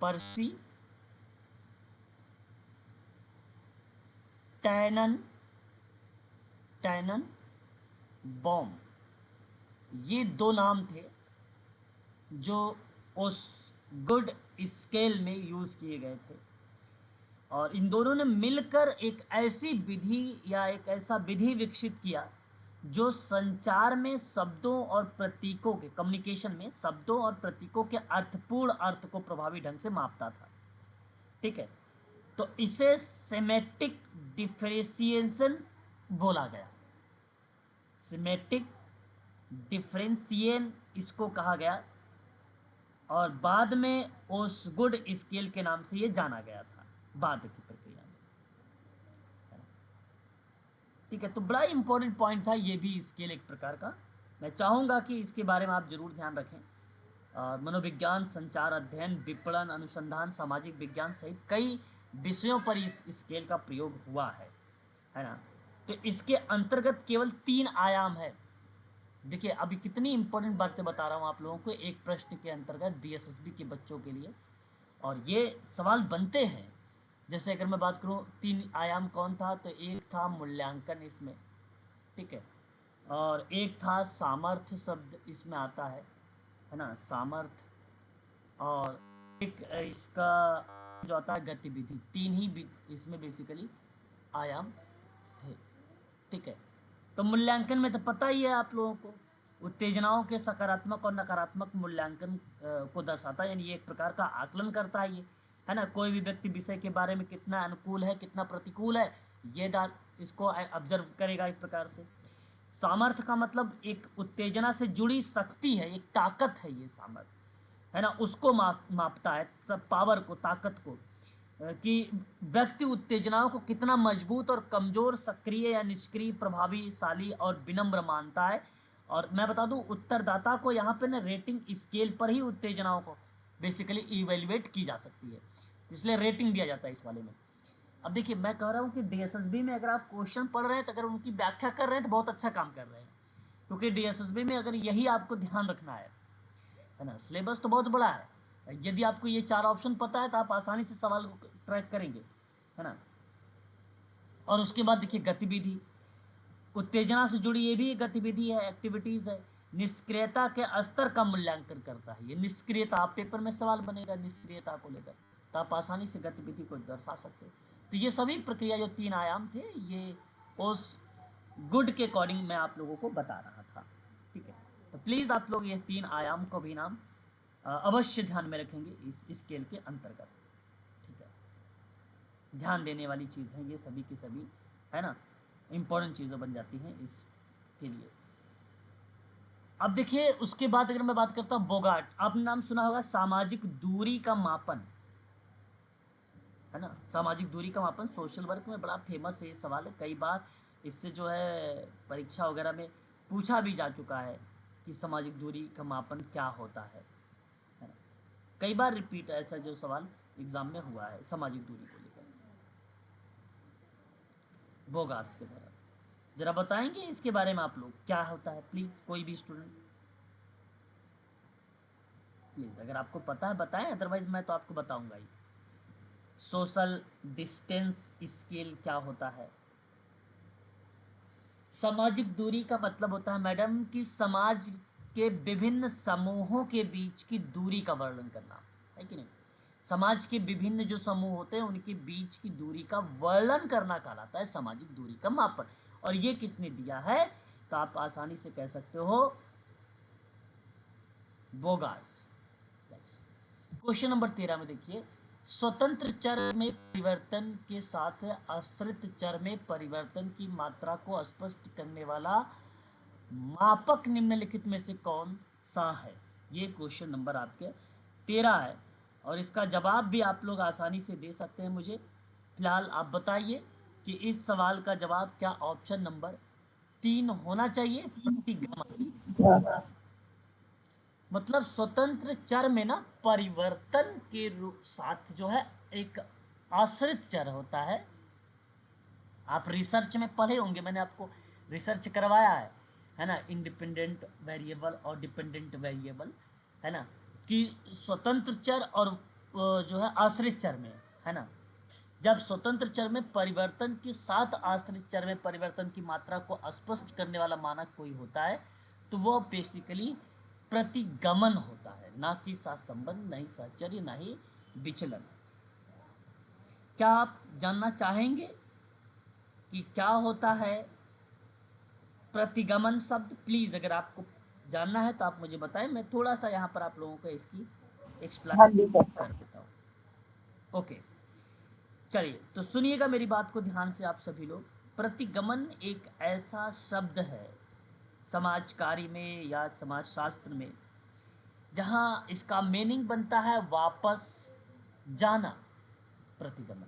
पर्सी टैनन टैनन बॉम। ये दो नाम थे जो उस गुड स्केल में यूज़ किए गए थे, और इन दोनों ने मिलकर एक ऐसी विधि या एक ऐसा विधि विकसित किया जो संचार में शब्दों और प्रतीकों के, कम्युनिकेशन में शब्दों और प्रतीकों के अर्थपूर्ण अर्थ को प्रभावी ढंग से मापता था। ठीक है, तो इसे सेमेटिक डिफरेंशिएशन बोला गया। सेमेटिक डिफरेंशिएशन इसको कहा गया, और बाद में ओसगुड स्केल के नाम से ये जाना गया था बाद की प्रक्रिया में। ठीक है, तो बड़ा इंपॉर्टेंट पॉइंट था ये भी, स्केल एक प्रकार का। मैं चाहूँगा कि इसके बारे में आप जरूर ध्यान रखें। मनोविज्ञान, संचार अध्ययन, विपणन अनुसंधान, सामाजिक विज्ञान सहित कई विषयों पर इस स्केल का प्रयोग हुआ है ना। तो इसके अंतर्गत केवल 3 आयाम है। देखिए अभी कितनी इंपॉर्टेंट बातें बता रहा हूँ आप लोगों को एक प्रश्न के अंतर्गत, DSSB के बच्चों के लिए, और ये सवाल बनते हैं। जैसे अगर मैं बात करूँ 3 आयाम कौन था, तो एक था मूल्यांकन इसमें, ठीक है, और एक था सामर्थ्य शब्द इसमें आता है ना, सामर्थ्य, और एक इसका जो आता है गतिविधि। 3 ही इसमें बेसिकली आयाम थे। ठीक है, तो मूल्यांकन में तो पता ही है आप लोगों को, उत्तेजनाओं के सकारात्मक और नकारात्मक मूल्यांकन को दर्शाता है, यानी ये एक प्रकार का आकलन करता है ये, है ना। कोई भी व्यक्ति विषय के बारे में कितना अनुकूल है कितना प्रतिकूल है, ये इसको ऑब्जर्व करेगा एक प्रकार से। सामर्थ्य का मतलब एक उत्तेजना से जुड़ी शक्ति है, एक ताकत है ये सामर्थ्य, है ना, उसको मापता है, सब पावर को, ताकत को, कि व्यक्ति उत्तेजनाओं को कितना मजबूत और कमजोर, सक्रिय या निष्क्रिय, प्रभावशाली और विनम्र मानता है। और मैं बता दूं उत्तरदाता को यहाँ पे ना रेटिंग स्केल पर ही उत्तेजनाओं को बेसिकली इवेल्युएट की जा सकती है, इसलिए रेटिंग दिया जाता है इस वाले में। अब देखिए मैं कह रहा हूँ कि DSSB में अगर आप क्वेश्चन पढ़ रहे हैं तो अगर उनकी व्याख्या कर रहे हैं तो बहुत अच्छा काम कर रहे हैं, क्योंकि DSSB में अगर यही आपको ध्यान रखना है ना। सिलेबस तो बहुत बड़ा है, यदि आपको ये 4 ऑप्शन पता है तो आप आसानी से सवाल को ट्रैक करेंगे, है ना। और उसके बाद देखिए गतिविधि, उत्तेजना से जुड़ी ये भी एक गतिविधि है, एक्टिविटीज़ है। निष्क्रियता के स्तर का मूल्यांकन करता है ये। निष्क्रियता, आप पेपर में सवाल बनेगा निष्क्रियता को लेकर, तो आप आसानी से गतिविधि को दर्शा सकते हो। तो ये सभी प्रक्रिया जो 3 आयाम थे, ये उस गुड के अकॉर्डिंग मैं आप लोगों को बता रहा था। ठीक है, तो प्लीज़ आप लोग ये 3 आयाम को भी नाम अवश्य ध्यान में रखेंगे इस स्केल के अंतर्गत। ठीक है, ध्यान देने वाली चीज़ है ये सभी की सभी, है ना, इम्पोर्टेंट चीज़ें बन जाती हैं इसके लिए। अब देखिए उसके बाद अगर मैं बात करता हूँ बोगार्ट, आपने नाम सुना होगा, सामाजिक दूरी का मापन, है ना। सामाजिक दूरी का मापन सोशल वर्क में बड़ा फेमस है ये सवाल है, कई बार इससे जो है परीक्षा वगैरह में पूछा भी जा चुका है कि सामाजिक दूरी का मापन क्या होता है ना। कई बार रिपीट ऐसा जो सवाल एग्जाम में हुआ है सामाजिक दूरी को लेकर, बोगार्ट्स के द्वारा। जरा बताएंगे इसके बारे में आप लोग क्या होता है, प्लीज़ कोई भी स्टूडेंट, प्लीज़ अगर आपको पता है बताएं, अदरवाइज मैं तो आपको बताऊंगा ही। सोशल डिस्टेंस स्केल क्या होता है? सामाजिक दूरी का मतलब होता है मैडम कि समाज के विभिन्न समूहों के बीच की दूरी का वर्णन करना, है कि नहीं। समाज के विभिन्न जो समूह होते हैं उनके बीच की दूरी का वर्णन करना कहलाता है सामाजिक दूरी का मापन। और ये किसने दिया है? तो आप आसानी से कह सकते हो बोगास। क्वेश्चन नंबर 13 में देखिए, स्वतंत्र चर में परिवर्तन के साथ आश्रित चर में परिवर्तन की मात्रा को स्पष्ट करने वाला मापक निम्नलिखित में से कौन सा है। ये क्वेश्चन नंबर आपके 13 है और इसका जवाब भी आप लोग आसानी से दे सकते हैं मुझे। फिलहाल आप बताइए कि इस सवाल का जवाब क्या ऑप्शन नंबर 3 होना चाहिए, प्रतिगमन।
सर।
मतलब स्वतंत्र चर में ना परिवर्तन के साथ जो है एक आश्रित चर होता है। आप रिसर्च में पढ़े होंगे, मैंने आपको रिसर्च करवाया है ना, इंडिपेंडेंट वेरिएबल और डिपेंडेंट वेरिएबल, है ना, कि स्वतंत्र चर और जो है आश्रित चर में, है ना, जब स्वतंत्र चर में परिवर्तन के साथ आश्रित चर में परिवर्तन की मात्रा को स्पष्ट करने वाला मानक कोई होता है तो वो बेसिकली प्रतिगमन होता है, ना कि सहसंबंध, नहीं साहचर्य, ना ही विचलन। क्या आप जानना चाहेंगे कि क्या होता है प्रतिगमन शब्द? प्लीज अगर आपको जानना है तो आप मुझे बताएं, मैं थोड़ा सा यहाँ पर आप लोगों को इसकी
हाँ
एक्सप्लेन
जी सर।
कर देता हूँ। ओके, चलिए तो सुनिएगा मेरी बात को ध्यान से आप सभी लोग। प्रतिगमन एक ऐसा शब्द है समाज कार्य में या समाज शास्त्र में जहाँ इसका मीनिंग बनता है वापस जाना। प्रतिगमन,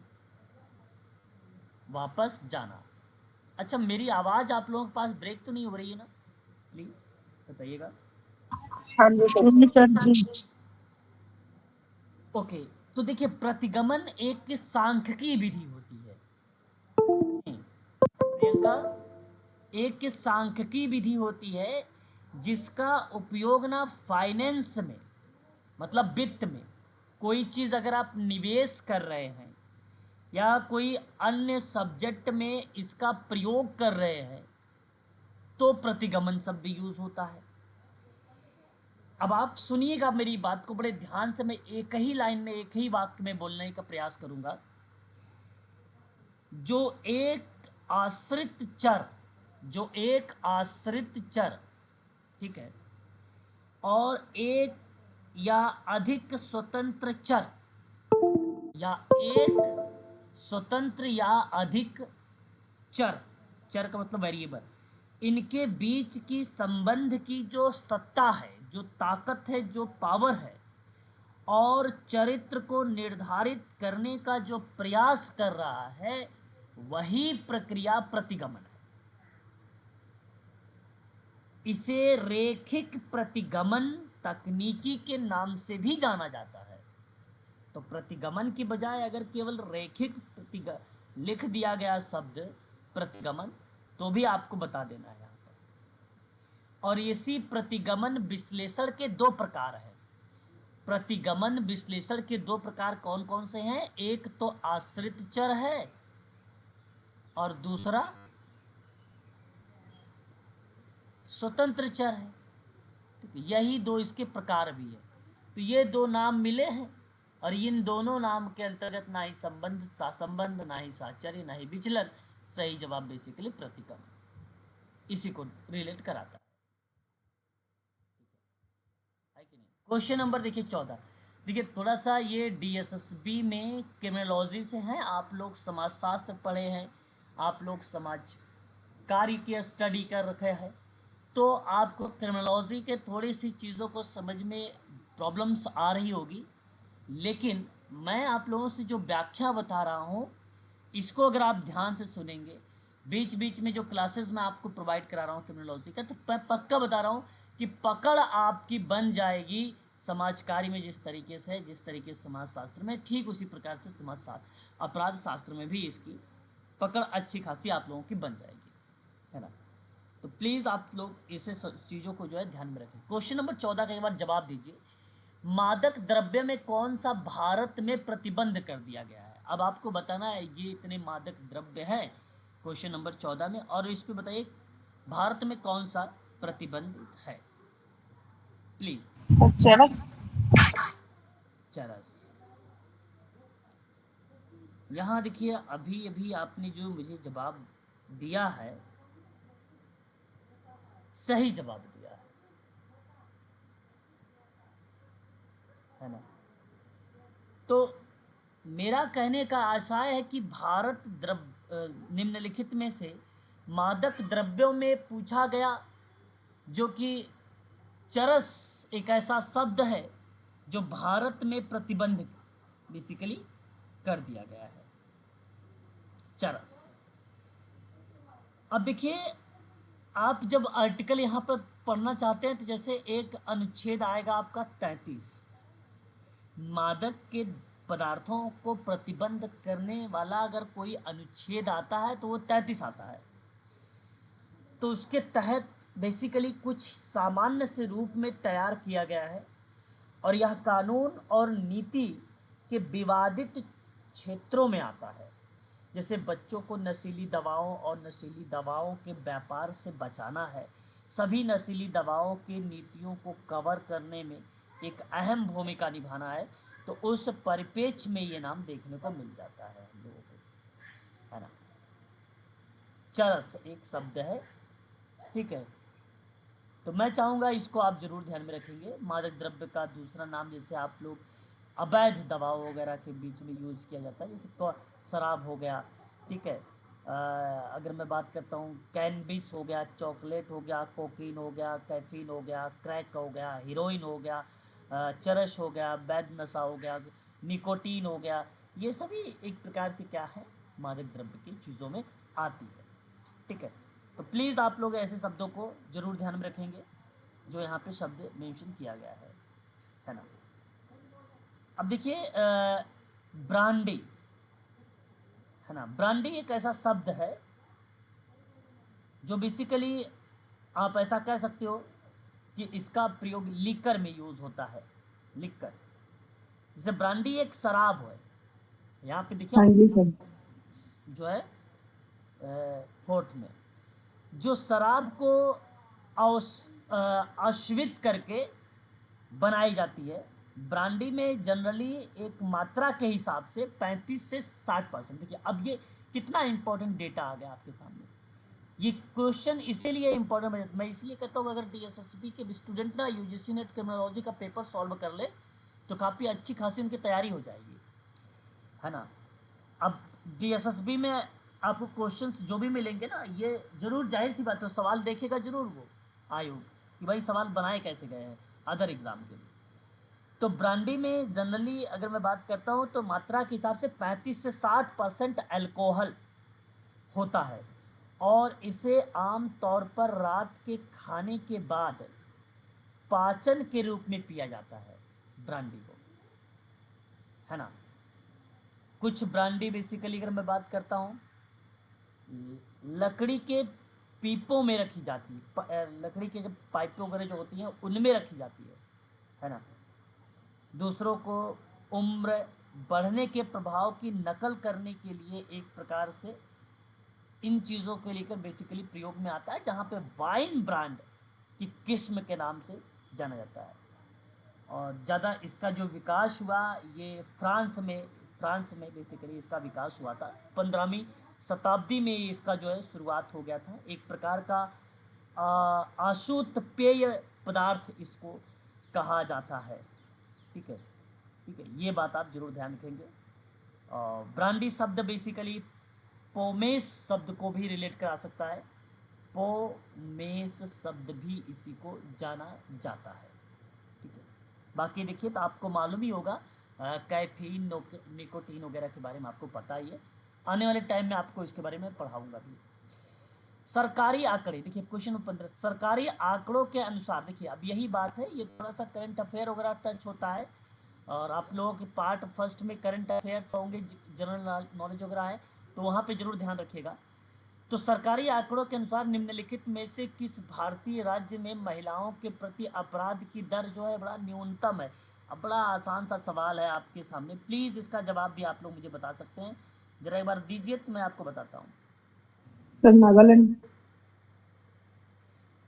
वापस जाना। अच्छा, मेरी आवाज़ आप लोगों के पास ब्रेक तो नहीं हो रही है ना? प्लीज़ बताइएगा।
हाँ जी सर।
नहीं सर जी।
ओके, तो देखिए प्रतिगमन एक सांख्यिकी विधि होती है प्रियंका, एक सांख्यिकी विधि होती है जिसका उपयोग ना फाइनेंस में, मतलब वित्त में, कोई चीज़ अगर आप निवेश कर रहे हैं या कोई अन्य सब्जेक्ट में इसका प्रयोग कर रहे हैं तो प्रतिगमन शब्द यूज होता है। अब आप सुनिएगा मेरी बात को बड़े ध्यान से, मैं एक ही लाइन में एक ही वाक्य में बोलने का प्रयास करूंगा। जो एक आश्रित चर, जो एक आश्रित चर, ठीक है, और एक या अधिक स्वतंत्र चर या एक स्वतंत्र या अधिक चर, चर का मतलब वेरिएबल, इनके बीच की संबंध की जो सत्ता है, जो ताकत है, जो पावर है और चरित्र को निर्धारित करने का जो प्रयास कर रहा है, वही प्रक्रिया प्रतिगमन है। इसे रेखिक प्रतिगमन तकनीकी के नाम से भी जाना जाता है। तो प्रतिगमन की बजाय अगर केवल रेखिक लिख दिया गया शब्द प्रतिगमन तो भी आपको बता देना है यहाँ पर। और इसी प्रतिगमन विश्लेषण के दो प्रकार हैं। प्रतिगमन विश्लेषण के दो प्रकार कौन कौन से हैं? एक तो आश्रित चर है और दूसरा स्वतंत्र चर है। यही दो इसके प्रकार भी है। तो ये दो नाम मिले हैं और इन दोनों नाम के अंतर्गत ना ही संबंध, सहसंबंध, ना ही साहचर्य, ना ही विचलन। सही जवाब बेसिकली प्रतिगमन इसी को रिलेट कराता है कि नहीं। क्वेश्चन नंबर देखिए 14। देखिए थोड़ा सा ये डीएसएसबी में क्रिमिनोलॉजी से हैं, आप लोग समाजशास्त्र पढ़े हैं, आप लोग समाज कार्य की स्टडी कर रखे हैं, तो आपको क्रिमिनोलॉजी के थोड़ी सी चीज़ों को समझ में प्रॉब्लम्स आ रही होगी। लेकिन मैं आप लोगों से जो व्याख्या बता रहा हूँ इसको अगर आप ध्यान से सुनेंगे, बीच बीच में जो क्लासेस मैं आपको प्रोवाइड करा रहा हूँ क्रिमिनोलॉजी का, तो मैं पक्का बता रहा हूँ कि पकड़ आपकी बन जाएगी समाज कार्य में जिस तरीके से है, जिस तरीके से समाज शास्त्र में, ठीक उसी प्रकार से समाज शास्त्र, अपराध शास्त्र में भी इसकी पकड़ अच्छी खासी आप लोगों की बन जाएगी, है ना। तो प्लीज़ आप लोग इसे चीज़ों को जो है ध्यान में रखें। क्वेश्चन नंबर 14 का एक बार जवाब दीजिए। मादक द्रव्य में कौन सा भारत में प्रतिबंध कर दिया गया है? अब आपको बताना है ये इतने मादक द्रव्य हैं क्वेश्चन नंबर 14 में, और इस पे बताइए भारत में कौन सा प्रतिबंधित है, प्लीज।
चरस।
चरस। यहाँ देखिए अभी अभी आपने जो मुझे जवाब दिया है सही जवाब दिया है ना। तो मेरा कहने का आशय है कि भारत निम्नलिखित में से मादक द्रव्यों में पूछा गया, जो कि चरस एक ऐसा शब्द है जो भारत में प्रतिबंधित बेसिकली कर दिया गया है, चरस। अब देखिए, आप जब आर्टिकल यहाँ पर पढ़ना चाहते हैं तो जैसे एक अनुच्छेद आएगा आपका 33, मादक के पदार्थों को प्रतिबंध करने वाला अगर कोई अनुच्छेद आता है तो वो 33 आता है। तो उसके तहत बेसिकली कुछ सामान्य से रूप में तैयार किया गया है, और यह कानून और नीति के विवादित क्षेत्रों में आता है। जैसे बच्चों को नशीली दवाओं और नशीली दवाओं के व्यापार से बचाना है, सभी नशीली दवाओं की नीतियों को कवर करने में एक अहम भूमिका निभाना है। तो उस परिप्रेक्ष्य में ये नाम देखने को मिल जाता है हम लोगों को, है ना। चरस एक शब्द है, ठीक है। तो मैं चाहूँगा इसको आप ज़रूर ध्यान में रखेंगे। मादक द्रव्य का दूसरा नाम, जैसे आप लोग अवैध दवाओं वगैरह के बीच में यूज़ किया जाता है, जैसे शराब हो गया, ठीक है। अगर मैं बात करता हूँ, कैनबिस हो गया, चॉकलेट हो गया, कोकीन हो गया, कैफीन हो गया, क्रैक हो गया, हीरोइन हो गया, चरस हो गया, वैध नशा हो गया, निकोटीन हो गया, ये सभी एक प्रकार के क्या है, मादक द्रव्य की चीज़ों में आती है, ठीक है। तो प्लीज़ आप लोग ऐसे शब्दों को ज़रूर ध्यान में रखेंगे जो यहाँ पे शब्द मेंशन किया गया है ना। अब देखिए, ब्रांडी, है ना। ब्रांडी एक ऐसा शब्द है जो बेसिकली आप ऐसा कह सकते हो कि इसका प्रयोग लिकर में यूज़ होता है, लिकर। जैसे ब्रांडी एक शराब है, यहाँ पे देखिए
हाँ जी सर।
जो है फोर्थ में, जो शराब को आश्वित करके बनाई जाती है। ब्रांडी में जनरली एक मात्रा के हिसाब से 35 से 60%। देखिए अब ये कितना इंपॉर्टेंट डेटा आ गया आपके सामने। ये क्वेश्चन इसीलिए इंपॉर्टेंट, मैं इसलिए कहता हूँ अगर डीएसएसबी के स्टूडेंट ना यूजीसी नेट क्रिमिनोलॉजी का पेपर सॉल्व कर ले तो काफ़ी अच्छी खासी उनकी तैयारी हो जाएगी, है ना। अब डीएसएसबी में आपको क्वेश्चंस जो भी मिलेंगे ना, ये जरूर जाहिर सी बात है सवाल देखेगा जरूर वो आयोग कि भाई सवाल बनाए कैसे गए हैं अदर एग्जाम के लिए। तो ब्रांडी में जनरली अगर मैं बात करता हूँ तो मात्रा के हिसाब से 35 से 60% अल्कोहल होता है, और इसे आम तौर पर रात के खाने के बाद पाचन के रूप में पिया जाता है ब्रांडी को, है ना। कुछ ब्रांडी बेसिकली अगर मैं बात करता हूँ, लकड़ी के पीपों में रखी जाती है, लकड़ी के पाइप वगैरह जो होती हैं उनमें रखी जाती है ना। दूसरों को उम्र बढ़ने के प्रभाव की नकल करने के लिए एक प्रकार से इन चीज़ों को लेकर बेसिकली प्रयोग में आता है, जहाँ पे वाइन ब्रांड की किस्म के नाम से जाना जाता है। और ज़्यादा इसका जो विकास हुआ ये फ्रांस में बेसिकली इसका विकास हुआ था। 15वीं शताब्दी में इसका जो है शुरुआत हो गया था। एक प्रकार का अशुद्ध पेय पदार्थ इसको कहा जाता है, ठीक है, ठीक है। ये बात आप जरूर ध्यान रखेंगे। ब्रांडी शब्द बेसिकली पोमेस शब्द को भी रिलेट करा सकता है, पोमेस शब्द भी इसी को जाना जाता है, ठीक है। बाकी देखिए तो आपको मालूम ही होगा, कैफीन निकोटीन वगैरह के बारे में आपको पता ही है। आने वाले टाइम में आपको इसके बारे में पढ़ाऊंगा भी। सरकारी आंकड़े, देखिए क्वेश्चन 15, सरकारी आंकड़ों के अनुसार, देखिए अब यही बात है, ये थोड़ा सा करंट अफेयर वगैरह टच होता है, और आप लोगों के पार्ट फर्स्ट में करंट अफेयर्स होंगे, जनरल नॉलेज वगैरह है, तो वहाँ पे जरूर ध्यान रखिएगा। तो सरकारी आंकड़ों के अनुसार निम्नलिखित में से किस भारतीय राज्य में महिलाओं के प्रति अपराध की दर जो है बड़ा न्यूनतम है। अब बड़ा आसान सा सवाल है आपके सामने, प्लीज़ इसका जवाब भी आप लोग मुझे बता सकते हैं, जरा एक बार दीजिए तो मैं आपको बताता हूँ।
Sir Nagaland.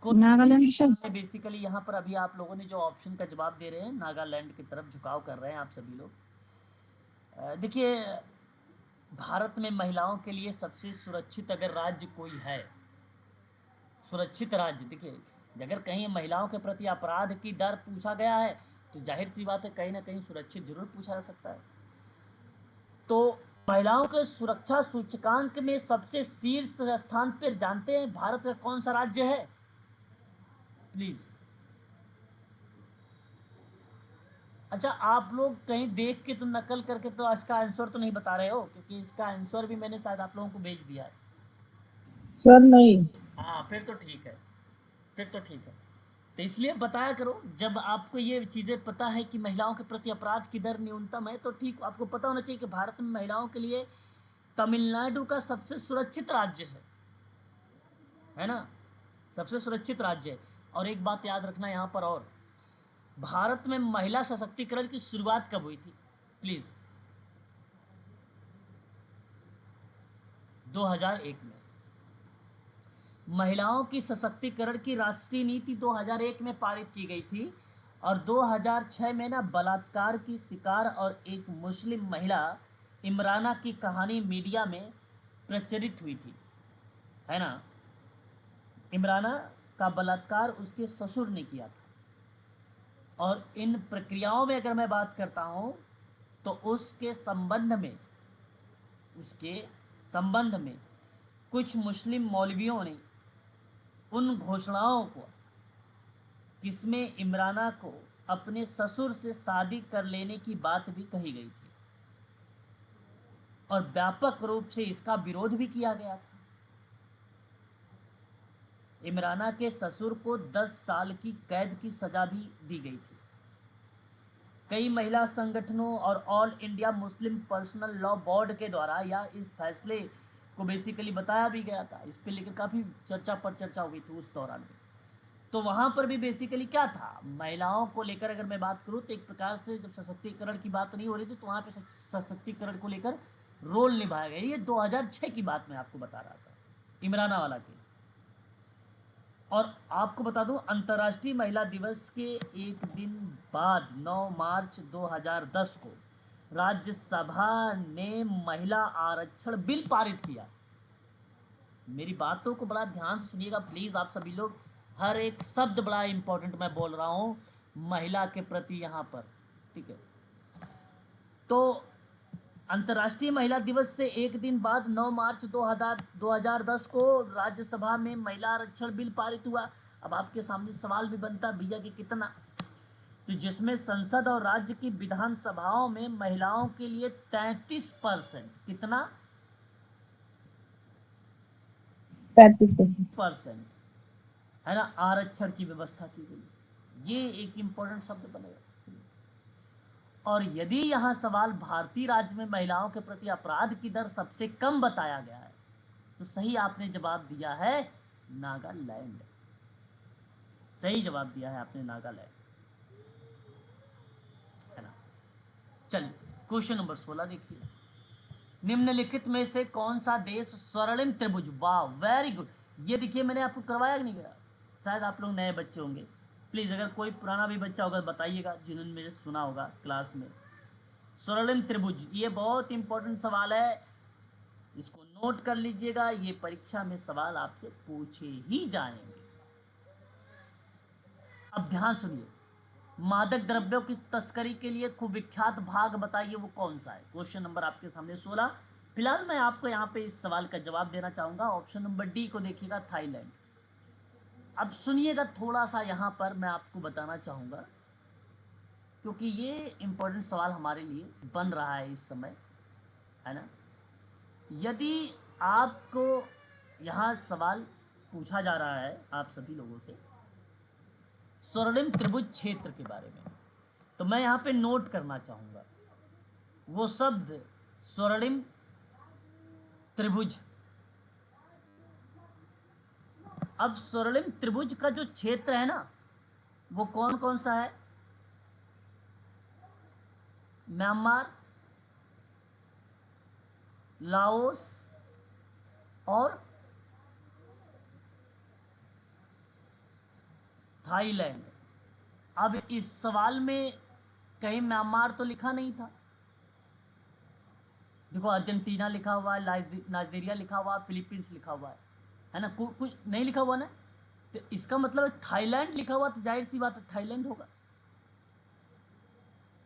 Nagaland sir.
Basically यहाँ पर अभी आप लोगों ने जो ऑप्शन का जवाब दे रहे हैं, नागालैंड की तरफ झुकाव कर रहे हैं आप सभी लोग। देखिए भारत में महिलाओं के लिए सबसे सुरक्षित अगर राज्य कोई है, सुरक्षित राज्य, देखिए अगर कहीं महिलाओं के प्रति अपराध की दर पूछा गया है तो जाहिर सी बात है कहीं ना कहीं सुरक्षित जरूर पूछा जा सकता है। तो महिलाओं के सुरक्षा सूचकांक में सबसे शीर्ष स्थान पर जानते हैं भारत का कौन सा राज्य है? प्लीज। अच्छा, आप लोग कहीं देख के तो नकल करके तो इसका आंसर तो नहीं बता रहे हो, क्योंकि इसका आंसर भी मैंने शायद आप लोगों को भेज दिया है।
सर नहीं।
हाँ, फिर तो ठीक है, फिर तो ठीक है। तो इसलिए बताया करो, जब आपको ये चीज़ें पता है कि महिलाओं के प्रति अपराध की दर न्यूनतम है तो ठीक आपको पता होना चाहिए कि भारत में महिलाओं के लिए तमिलनाडु का सबसे सुरक्षित राज्य है ना, सबसे सुरक्षित राज्य है। और एक बात याद रखना यहाँ पर, और भारत में महिला सशक्तिकरण की शुरुआत कब हुई थी? प्लीज। 2001 में। महिलाओं की सशक्तिकरण की राष्ट्रीय नीति 2001 में पारित की गई थी और 2006 में ना बलात्कार की शिकार और एक मुस्लिम महिला इमराना की कहानी मीडिया में प्रचलित हुई थी, है ना। इमराना का बलात्कार उसके ससुर ने किया था और इन प्रक्रियाओं में अगर मैं बात करता हूं तो उसके संबंध में कुछ मुस्लिम मौलवियों ने उन घोषणाओं को, जिसमें इमराना को अपने ससुर से शादी कर लेने की बात भी कही गई थी और व्यापक रूप से इसका विरोध भी किया गया था। इमराना के ससुर को 10 साल की कैद की सजा भी दी गई थी। कई महिला संगठनों और all India Muslim personal law board के द्वारा या इस फैसले को बेसिकली बताया भी गया था, इस पे लेकर काफ़ी चर्चा हुई थी उस दौरान में। तो वहाँ पर भी बेसिकली क्या था, महिलाओं को लेकर अगर मैं बात करूँ तो एक प्रकार से जब सशक्तिकरण की बात नहीं हो रही थी तो वहाँ पे सशक्तिकरण को लेकर रोल निभाया गया। ये 2006 की बात मैं आपको बता रहा था, इमराना वाला केस। और आपको बता दूं, अंतर्राष्ट्रीय महिला दिवस के एक दिन बाद 9 मार्च 2010 को राज्यसभा ने महिला आरक्षण बिल पारित किया। मेरी बातों को बड़ा ध्यान से सुनिएगा प्लीज आप सभी लोग, हर एक शब्द बड़ा इंपॉर्टेंट मैं बोल रहा हूं महिला के प्रति यहाँ पर, ठीक है। तो अंतर्राष्ट्रीय महिला दिवस से एक दिन बाद 9 मार्च 2010 को राज्यसभा में महिला आरक्षण बिल पारित हुआ। अब आपके सामने सवाल भी बनता है भैया कि कितना, तो जिसमें संसद और राज्य की विधानसभाओं में महिलाओं के लिए 33%, कितना,
35%।
है ना, आरक्षण की व्यवस्था की गई। ये एक इंपॉर्टेंट शब्द बनेगा। और यदि यहाँ सवाल भारतीय राज्य में महिलाओं के प्रति अपराध की दर सबसे कम बताया गया है तो सही आपने जवाब दिया है नागालैंड। सही जवाब दिया है आपने नागालैंड, है ना। चलिए क्वेश्चन नंबर 16 देखिए, निम्नलिखित में से कौन सा देश स्वर्णिम त्रिभुज, वाह वेरी गुड, ये देखिए मैंने आपको करवाया कि नहीं कराया, शायद आप लोग नए बच्चे होंगे, प्लीज अगर कोई पुराना भी बच्चा होगा बताइएगा जिन्होंने मेरे सुना होगा क्लास में। स्वर्णिम त्रिभुज ये बहुत इंपॉर्टेंट सवाल है, इसको नोट कर लीजिएगा, ये परीक्षा में सवाल आपसे पूछे ही जाएंगे। अब ध्यान सुनिए, मादक द्रव्यों की तस्करी के लिए खूब विख्यात भाग बताइए वो कौन सा है। क्वेश्चन नंबर आपके सामने 16। फिलहाल मैं आपको यहाँ पे इस सवाल का जवाब देना चाहूंगा, ऑप्शन नंबर डी को देखिएगा, थाईलैंड। अब सुनिएगा थोड़ा सा यहाँ पर मैं आपको बताना चाहूंगा क्योंकि ये इंपॉर्टेंट सवाल हमारे लिए बन रहा है इस समय, है ना। यदि आपको यहाँ सवाल पूछा जा रहा है आप सभी लोगों से स्वर्णिम त्रिभुज क्षेत्र के बारे में, तो मैं यहाँ पे नोट करना चाहूंगा वो शब्द स्वर्णिम त्रिभुज। अब स्वर्णिम त्रिभुज का जो क्षेत्र है ना वो कौन कौन सा है, म्यांमार, लाओस और थाईलैंड। अब इस सवाल में कहीं म्यांमार तो लिखा नहीं था, देखो अर्जेंटीना लिखा हुआ है, नाइजीरिया लिखा हुआ है, फिलीपींस लिखा हुआ है ना, कुछ नहीं लिखा हुआ ना। तो इसका मतलब थाईलैंड लिखा हुआ तो जाहिर सी बात है थाईलैंड होगा।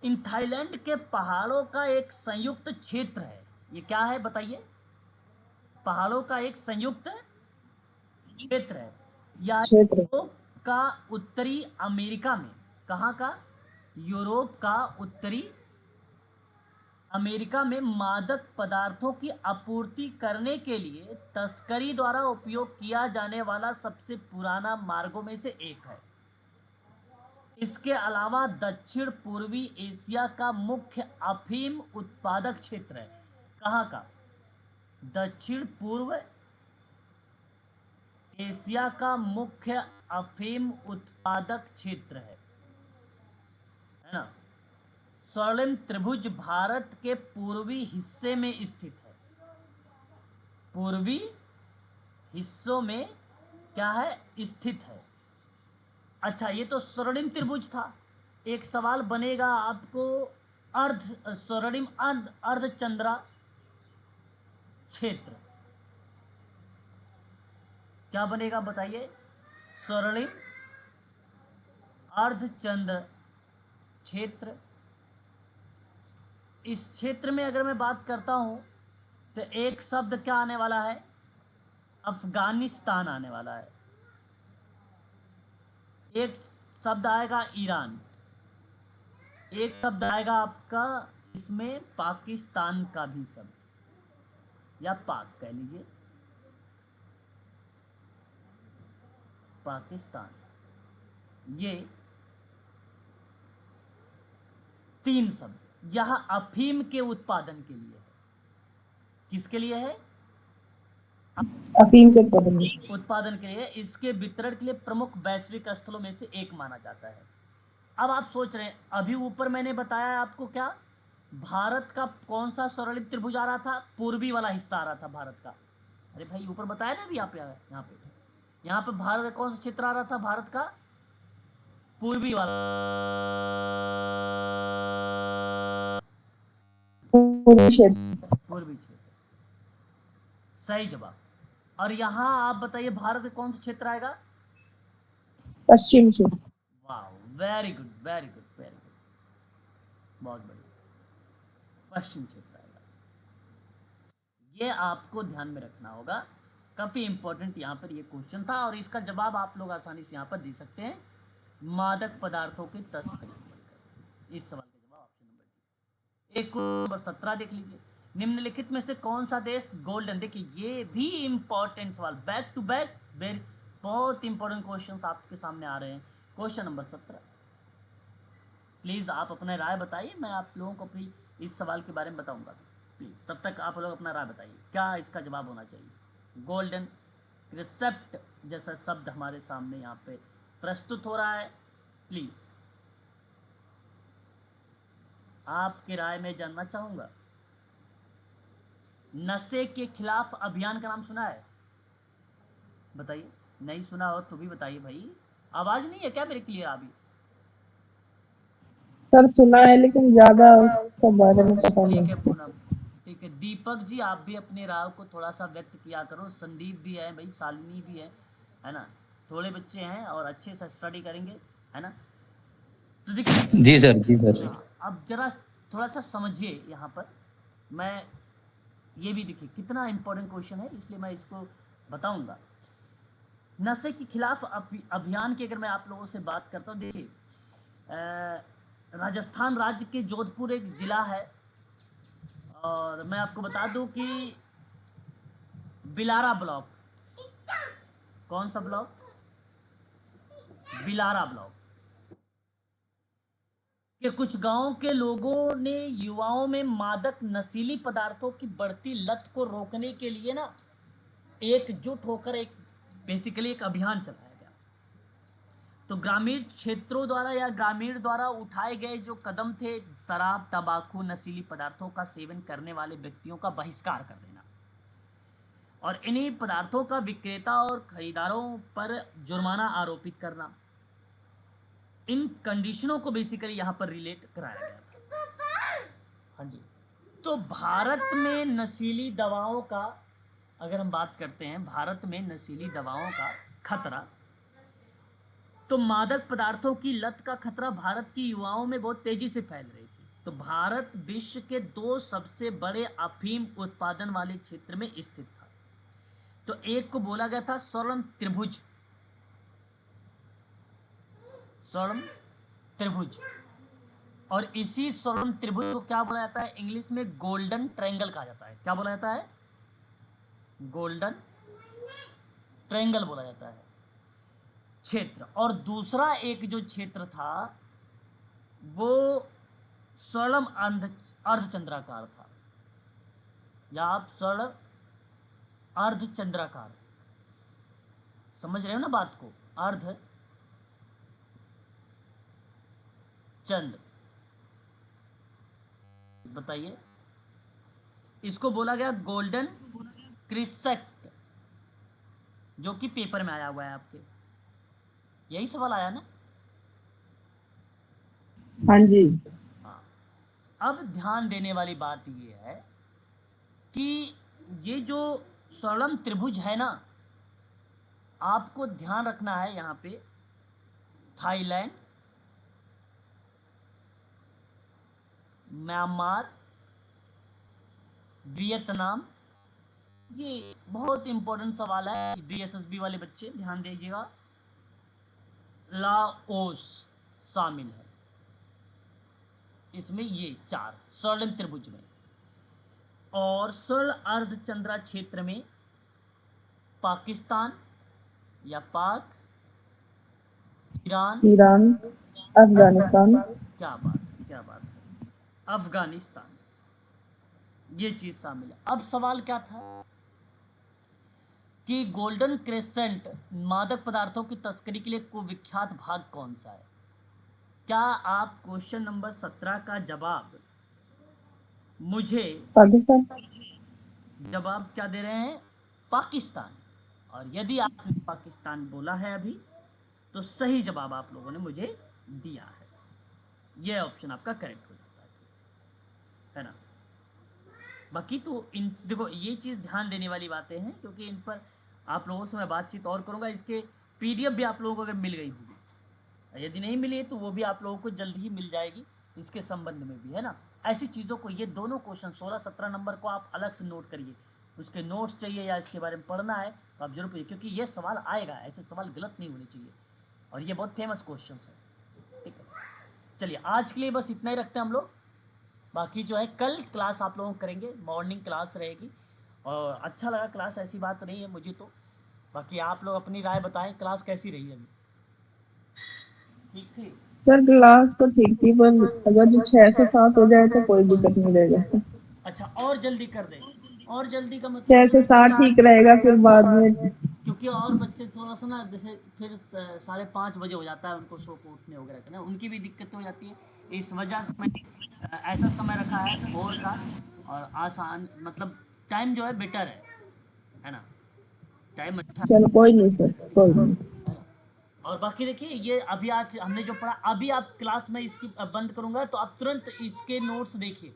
इन थाईलैंड के पहाड़ों का एक संयुक्त क्षेत्र है, ये क्या है बताइए? पहाड़ों का एक संयुक्त क्षेत्र है। यह
क्षेत्र।
यूरोप का उत्तरी अमेरिका में, कहाँ का? यूरोप का उत्तरी अमेरिका में मादक पदार्थों की आपूर्ति करने के लिए तस्करी द्वारा उपयोग किया जाने वाला सबसे पुराना मार्गों में से एक है। इसके अलावा दक्षिण पूर्वी एशिया का मुख्य अफीम उत्पादक क्षेत्र है। कहाँ का? दक्षिण पूर्व एशिया का मुख्य अफीम उत्पादक क्षेत्र है ना। स्वर्णिम त्रिभुज भारत के पूर्वी हिस्से में स्थित है। पूर्वी हिस्सों में क्या है? स्थित है। अच्छा, ये तो स्वर्णिम त्रिभुज था। एक सवाल बनेगा आपको, अर्ध स्वर्णिम अर्धचंद्रा क्षेत्र क्या बनेगा बताइए? स्वर्णिम अर्धचंद्र क्षेत्र। इस क्षेत्र में अगर मैं बात करता हूं तो एक शब्द क्या आने वाला है? अफगानिस्तान आने वाला है। एक शब्द आएगा ईरान। एक शब्द आएगा आपका इसमें पाकिस्तान का भी शब्द, या पाक कह लीजिए, पाकिस्तान। ये तीन शब्द यह अफीम के उत्पादन के लिए है। किसके लिए है?
अफीम के उत्पादन में।
उत्पादन के लिए। इसके वितरण के लिए प्रमुख वैश्विक स्थलों में से एक माना जाता है। अब आप सोच रहे हैं, अभी ऊपर मैंने बताया आपको क्या, भारत का कौन सा स्वर्णिम त्रिभुज आ रहा था? पूर्वी वाला हिस्सा आ रहा था भारत का। अरे भाई ऊपर बताया ना अभी, यहाँ पे भारत का कौन सा क्षेत्र आ रहा था? भारत का पूर्वी वाला।
पूर्वी क्षेत्र।
पूर्वी क्षेत्र सही जवाब। और यहाँ आप बताइए भारत का कौन सा क्षेत्र आएगा?
पश्चिम क्षेत्र।
वाह, very good very good very good, बहुत बढ़िया। पश्चिम क्षेत्र आएगा। ये आपको ध्यान में रखना होगा, काफी इंपॉर्टेंट यहाँ पर ये क्वेश्चन था और इसका जवाब आप लोग आसानी से यहाँ पर दे सकते हैं। मादक पदार्थों की तस्करी, इस सवाल का जवाब ऑप्शन नंबर डी। एक नंबर 17 देख लीजिए। निम्नलिखित में से कौन सा देश गोल्डन, देखिए ये भी इंपॉर्टेंट सवाल, बैक टू बैक वेरी बहुत इंपॉर्टेंट क्वेश्चंस आपके सामने आ रहे हैं। क्वेश्चन नंबर 17, प्लीज आप अपना राय बताइए, मैं आप लोगों को अपनी इस सवाल के बारे में बताऊंगा। प्लीज तब तक आप लोग अपना राय बताइए क्या इसका जवाब होना चाहिए। गोल्डन रिसेप्ट जैसा शब्द हमारे सामने यहाँ पे प्रस्तुत हो रहा है। प्लीज आपकी राय में जानना चाहूंगा। नशे के खिलाफ अभियान का नाम सुना है? बताइए, नहीं सुना हो तो भी बताइए भाई। आवाज नहीं है क्या मेरे क्लियर अभी?
सर सुना है लेकिन ज्यादा उसके बारे में पता
ठीक है
नहीं।
पूनम, ठीक है। दीपक जी आप भी अपने राय को थोड़ा सा व्यक्त किया करो। संदीप भी है भाई, शालिनी भी है ना। थोड़े बच्चे हैं और अच्छे से स्टडी करेंगे, है ना। तो देखिए,
जी सर, जी सर।
हाँ, अब जरा थोड़ा सा समझिए यहाँ पर। मैं ये भी देखिए कितना इंपॉर्टेंट क्वेश्चन है, इसलिए मैं इसको बताऊंगा। नशे के खिलाफ अभियान की अगर मैं आप लोगों से बात करता हूँ, देखिए राजस्थान राज्य के जोधपुर एक जिला है और मैं आपको बता दूं कि बिलारा ब्लॉक, कौन सा ब्लॉक? बिलारा ब्लॉक के कुछ गांवों के लोगों ने युवाओं में मादक नशीली पदार्थों की बढ़ती लत को रोकने के लिए ना एकजुट होकर एक बेसिकली एक अभियान चलाया गया। तो ग्रामीण क्षेत्रों द्वारा या ग्रामीण द्वारा उठाए गए जो कदम थे, शराब, तंबाकू, नशीली पदार्थों का सेवन करने वाले व्यक्तियों का बहिष्कार कर देना और इन्हीं पदार्थों का विक्रेता और खरीदारों पर जुर्माना आरोपित करना। इन कंडीशनों को बेसिकली यहाँ पर रिलेट कराया गया था। हाँ जी। तो भारत में नशीली दवाओं का, अगर हम बात करते हैं, भारत में नशीली दवाओं का खतरा तो मादक पदार्थों की लत का खतरा भारत की युवाओं में बहुत तेजी से फैल रही थी। तो भारत विश्व के 2 सबसे बड़े अफीम उत्पादन वाले क्षेत्र में स्थित था। तो एक को बोला गया था स्वर्ण त्रिभुज, स्वर्ण त्रिभुज, और इसी स्वर्ण त्रिभुज को क्या बोला जाता है इंग्लिश में? गोल्डन ट्रायंगल कहा जाता है। क्या बोला जाता है? गोल्डन ट्रायंगल बोला जाता है क्षेत्र। और दूसरा एक जो क्षेत्र था वो स्वर्णम अर्धचंद्राकार था, या आप स्वर्ण अर्धचंद्राकार, समझ रहे हो ना बात को? अर्ध चंद्र, बताइए। इसको बोला गया गोल्डन क्रिसेंट, जो कि पेपर में आया हुआ है आपके। यही सवाल आया ना?
हाँ जी।
हाँ। अब ध्यान देने वाली बात ये है कि ये जो स्वर्णम त्रिभुज है ना, आपको ध्यान रखना है यहाँ पे थाईलैंड, म्यांमार, वियतनाम, ये बहुत इंपॉर्टेंट सवाल है, डीएसएसबी वाले बच्चे ध्यान दीजिएगा, लाओस शामिल है इसमें, ये 4 स्वर्णिम त्रिभुज में। और स्वर्ण अर्धचंद्रा क्षेत्र में पाकिस्तान या पाक, ईरान,
ईरान, अफगानिस्तान।
क्या बात है, क्या बात है, अफगानिस्तान, ये चीज शामिल है। अब सवाल क्या था कि गोल्डन क्रेसेंट मादक पदार्थों की तस्करी के लिए कुविख्यात भाग कौन सा है? क्या आप क्वेश्चन नंबर 17 का जवाब मुझे,
पाकिस्तान।
जवाब क्या दे रहे हैं? पाकिस्तान। और यदि आपने पाकिस्तान बोला है अभी, तो सही जवाब आप लोगों ने मुझे दिया है, यह ऑप्शन आपका करेक्ट हो जाता है ना? बाकी तो इन देखो, ये चीज़ ध्यान देने वाली बातें हैं, क्योंकि इन पर आप लोगों से मैं बातचीत और करूंगा। इसके पीडीएफ भी आप लोगों को अगर मिल गई होगी, यदि नहीं मिली तो वो भी आप लोगों को जल्द ही मिल जाएगी, इसके संबंध में भी, है ना? ऐसी चीज़ों को, ये दोनों क्वेश्चन 16-17 नंबर को आप अलग से नोट करिए। उसके नोट्स चाहिए या इसके बारे में पढ़ना है तो आप जरूर पढ़िए, क्योंकि ये सवाल आएगा, ऐसे सवाल गलत नहीं होने चाहिए, और ये बहुत फेमस क्वेश्चन है। ठीक है, चलिए आज के लिए बस इतना ही रखते हैं हम लोग। बाकी जो है कल क्लास आप लोगों को करेंगे, मॉर्निंग क्लास रहेगी, और अच्छा लगा क्लास, ऐसी बात नहीं है मुझे तो। बाकी आप लोग अपनी राय बताएं, क्लास कैसी रही अभी? ठीक थी?
सर क्लास तो ठीक थी, पर अगर जो 6 से 7 हो जाए तो कोई दिक्कत नहीं रहेगा।
अच्छा, और जल्दी कर दें? और जल्दी का मतलब
6 से 7 ठीक रहेगा, फिर बाद में।
क्योंकि और बच्चे थोड़ा सा ना, जैसे फिर 5:30 बजे हो जाता है उनको सो को उठने वगैरह का ना, उनकी भी दिक्कत हो जाती है। इस वजह से मैंने ऐसा समय रखा है भोर का, और आसान, मतलब टाइम जो है बेटर है ना? टाइम अच्छा
चलो कोई नहीं सर, कोई नहीं।
है ना? और बाकी देखिए, ये अभी आज हमने जो पढ़ा, अभी आप क्लास में इसकी बंद करूंगा तो आप तुरंत इसके नोट्स देखिए।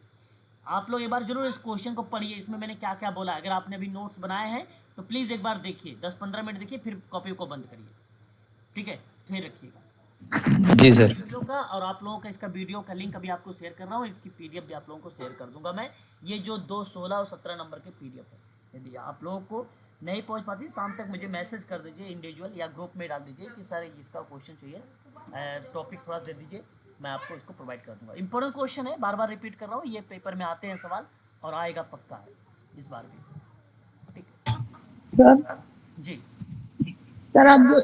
आप लोग एक बार जरूर इस क्वेश्चन को पढ़िए, इसमें मैंने क्या क्या बोला। अगर आपने अभी नोट्स बनाए हैं तो प्लीज़ एक बार देखिए, 10-15 मिनट देखिए, फिर कॉपी को बंद करिए। ठीक है, फिर रखिएगा
जी सर।
वीडियो का। और आप लोगों का इसका वीडियो का लिंक अभी आपको शेयर कर रहा हूँ, इसकी पीडीएफ भी आप लोगों को शेयर कर दूंगा मैं। ये जो 2, 16 और 17 नंबर के पीडीएफ है, यदि आप लोगों को नहीं पहुँच पाती, शाम तक मुझे मैसेज कर दीजिए इंडिविजुअल, या ग्रुप में डाल दीजिए कि सर इसका क्वेश्चन चाहिए, टॉपिक थोड़ा दे दीजिए, मैं आपको इसको प्रोवाइड कर दूंगा। इंपॉर्टेंट क्वेश्चन है, बार बार रिपीट कर रहा हूँ, ये पेपर में आते हैं सवाल, और आएगा पक्का है इस बार भी। ठीक है
सर
जी।
सर आप जो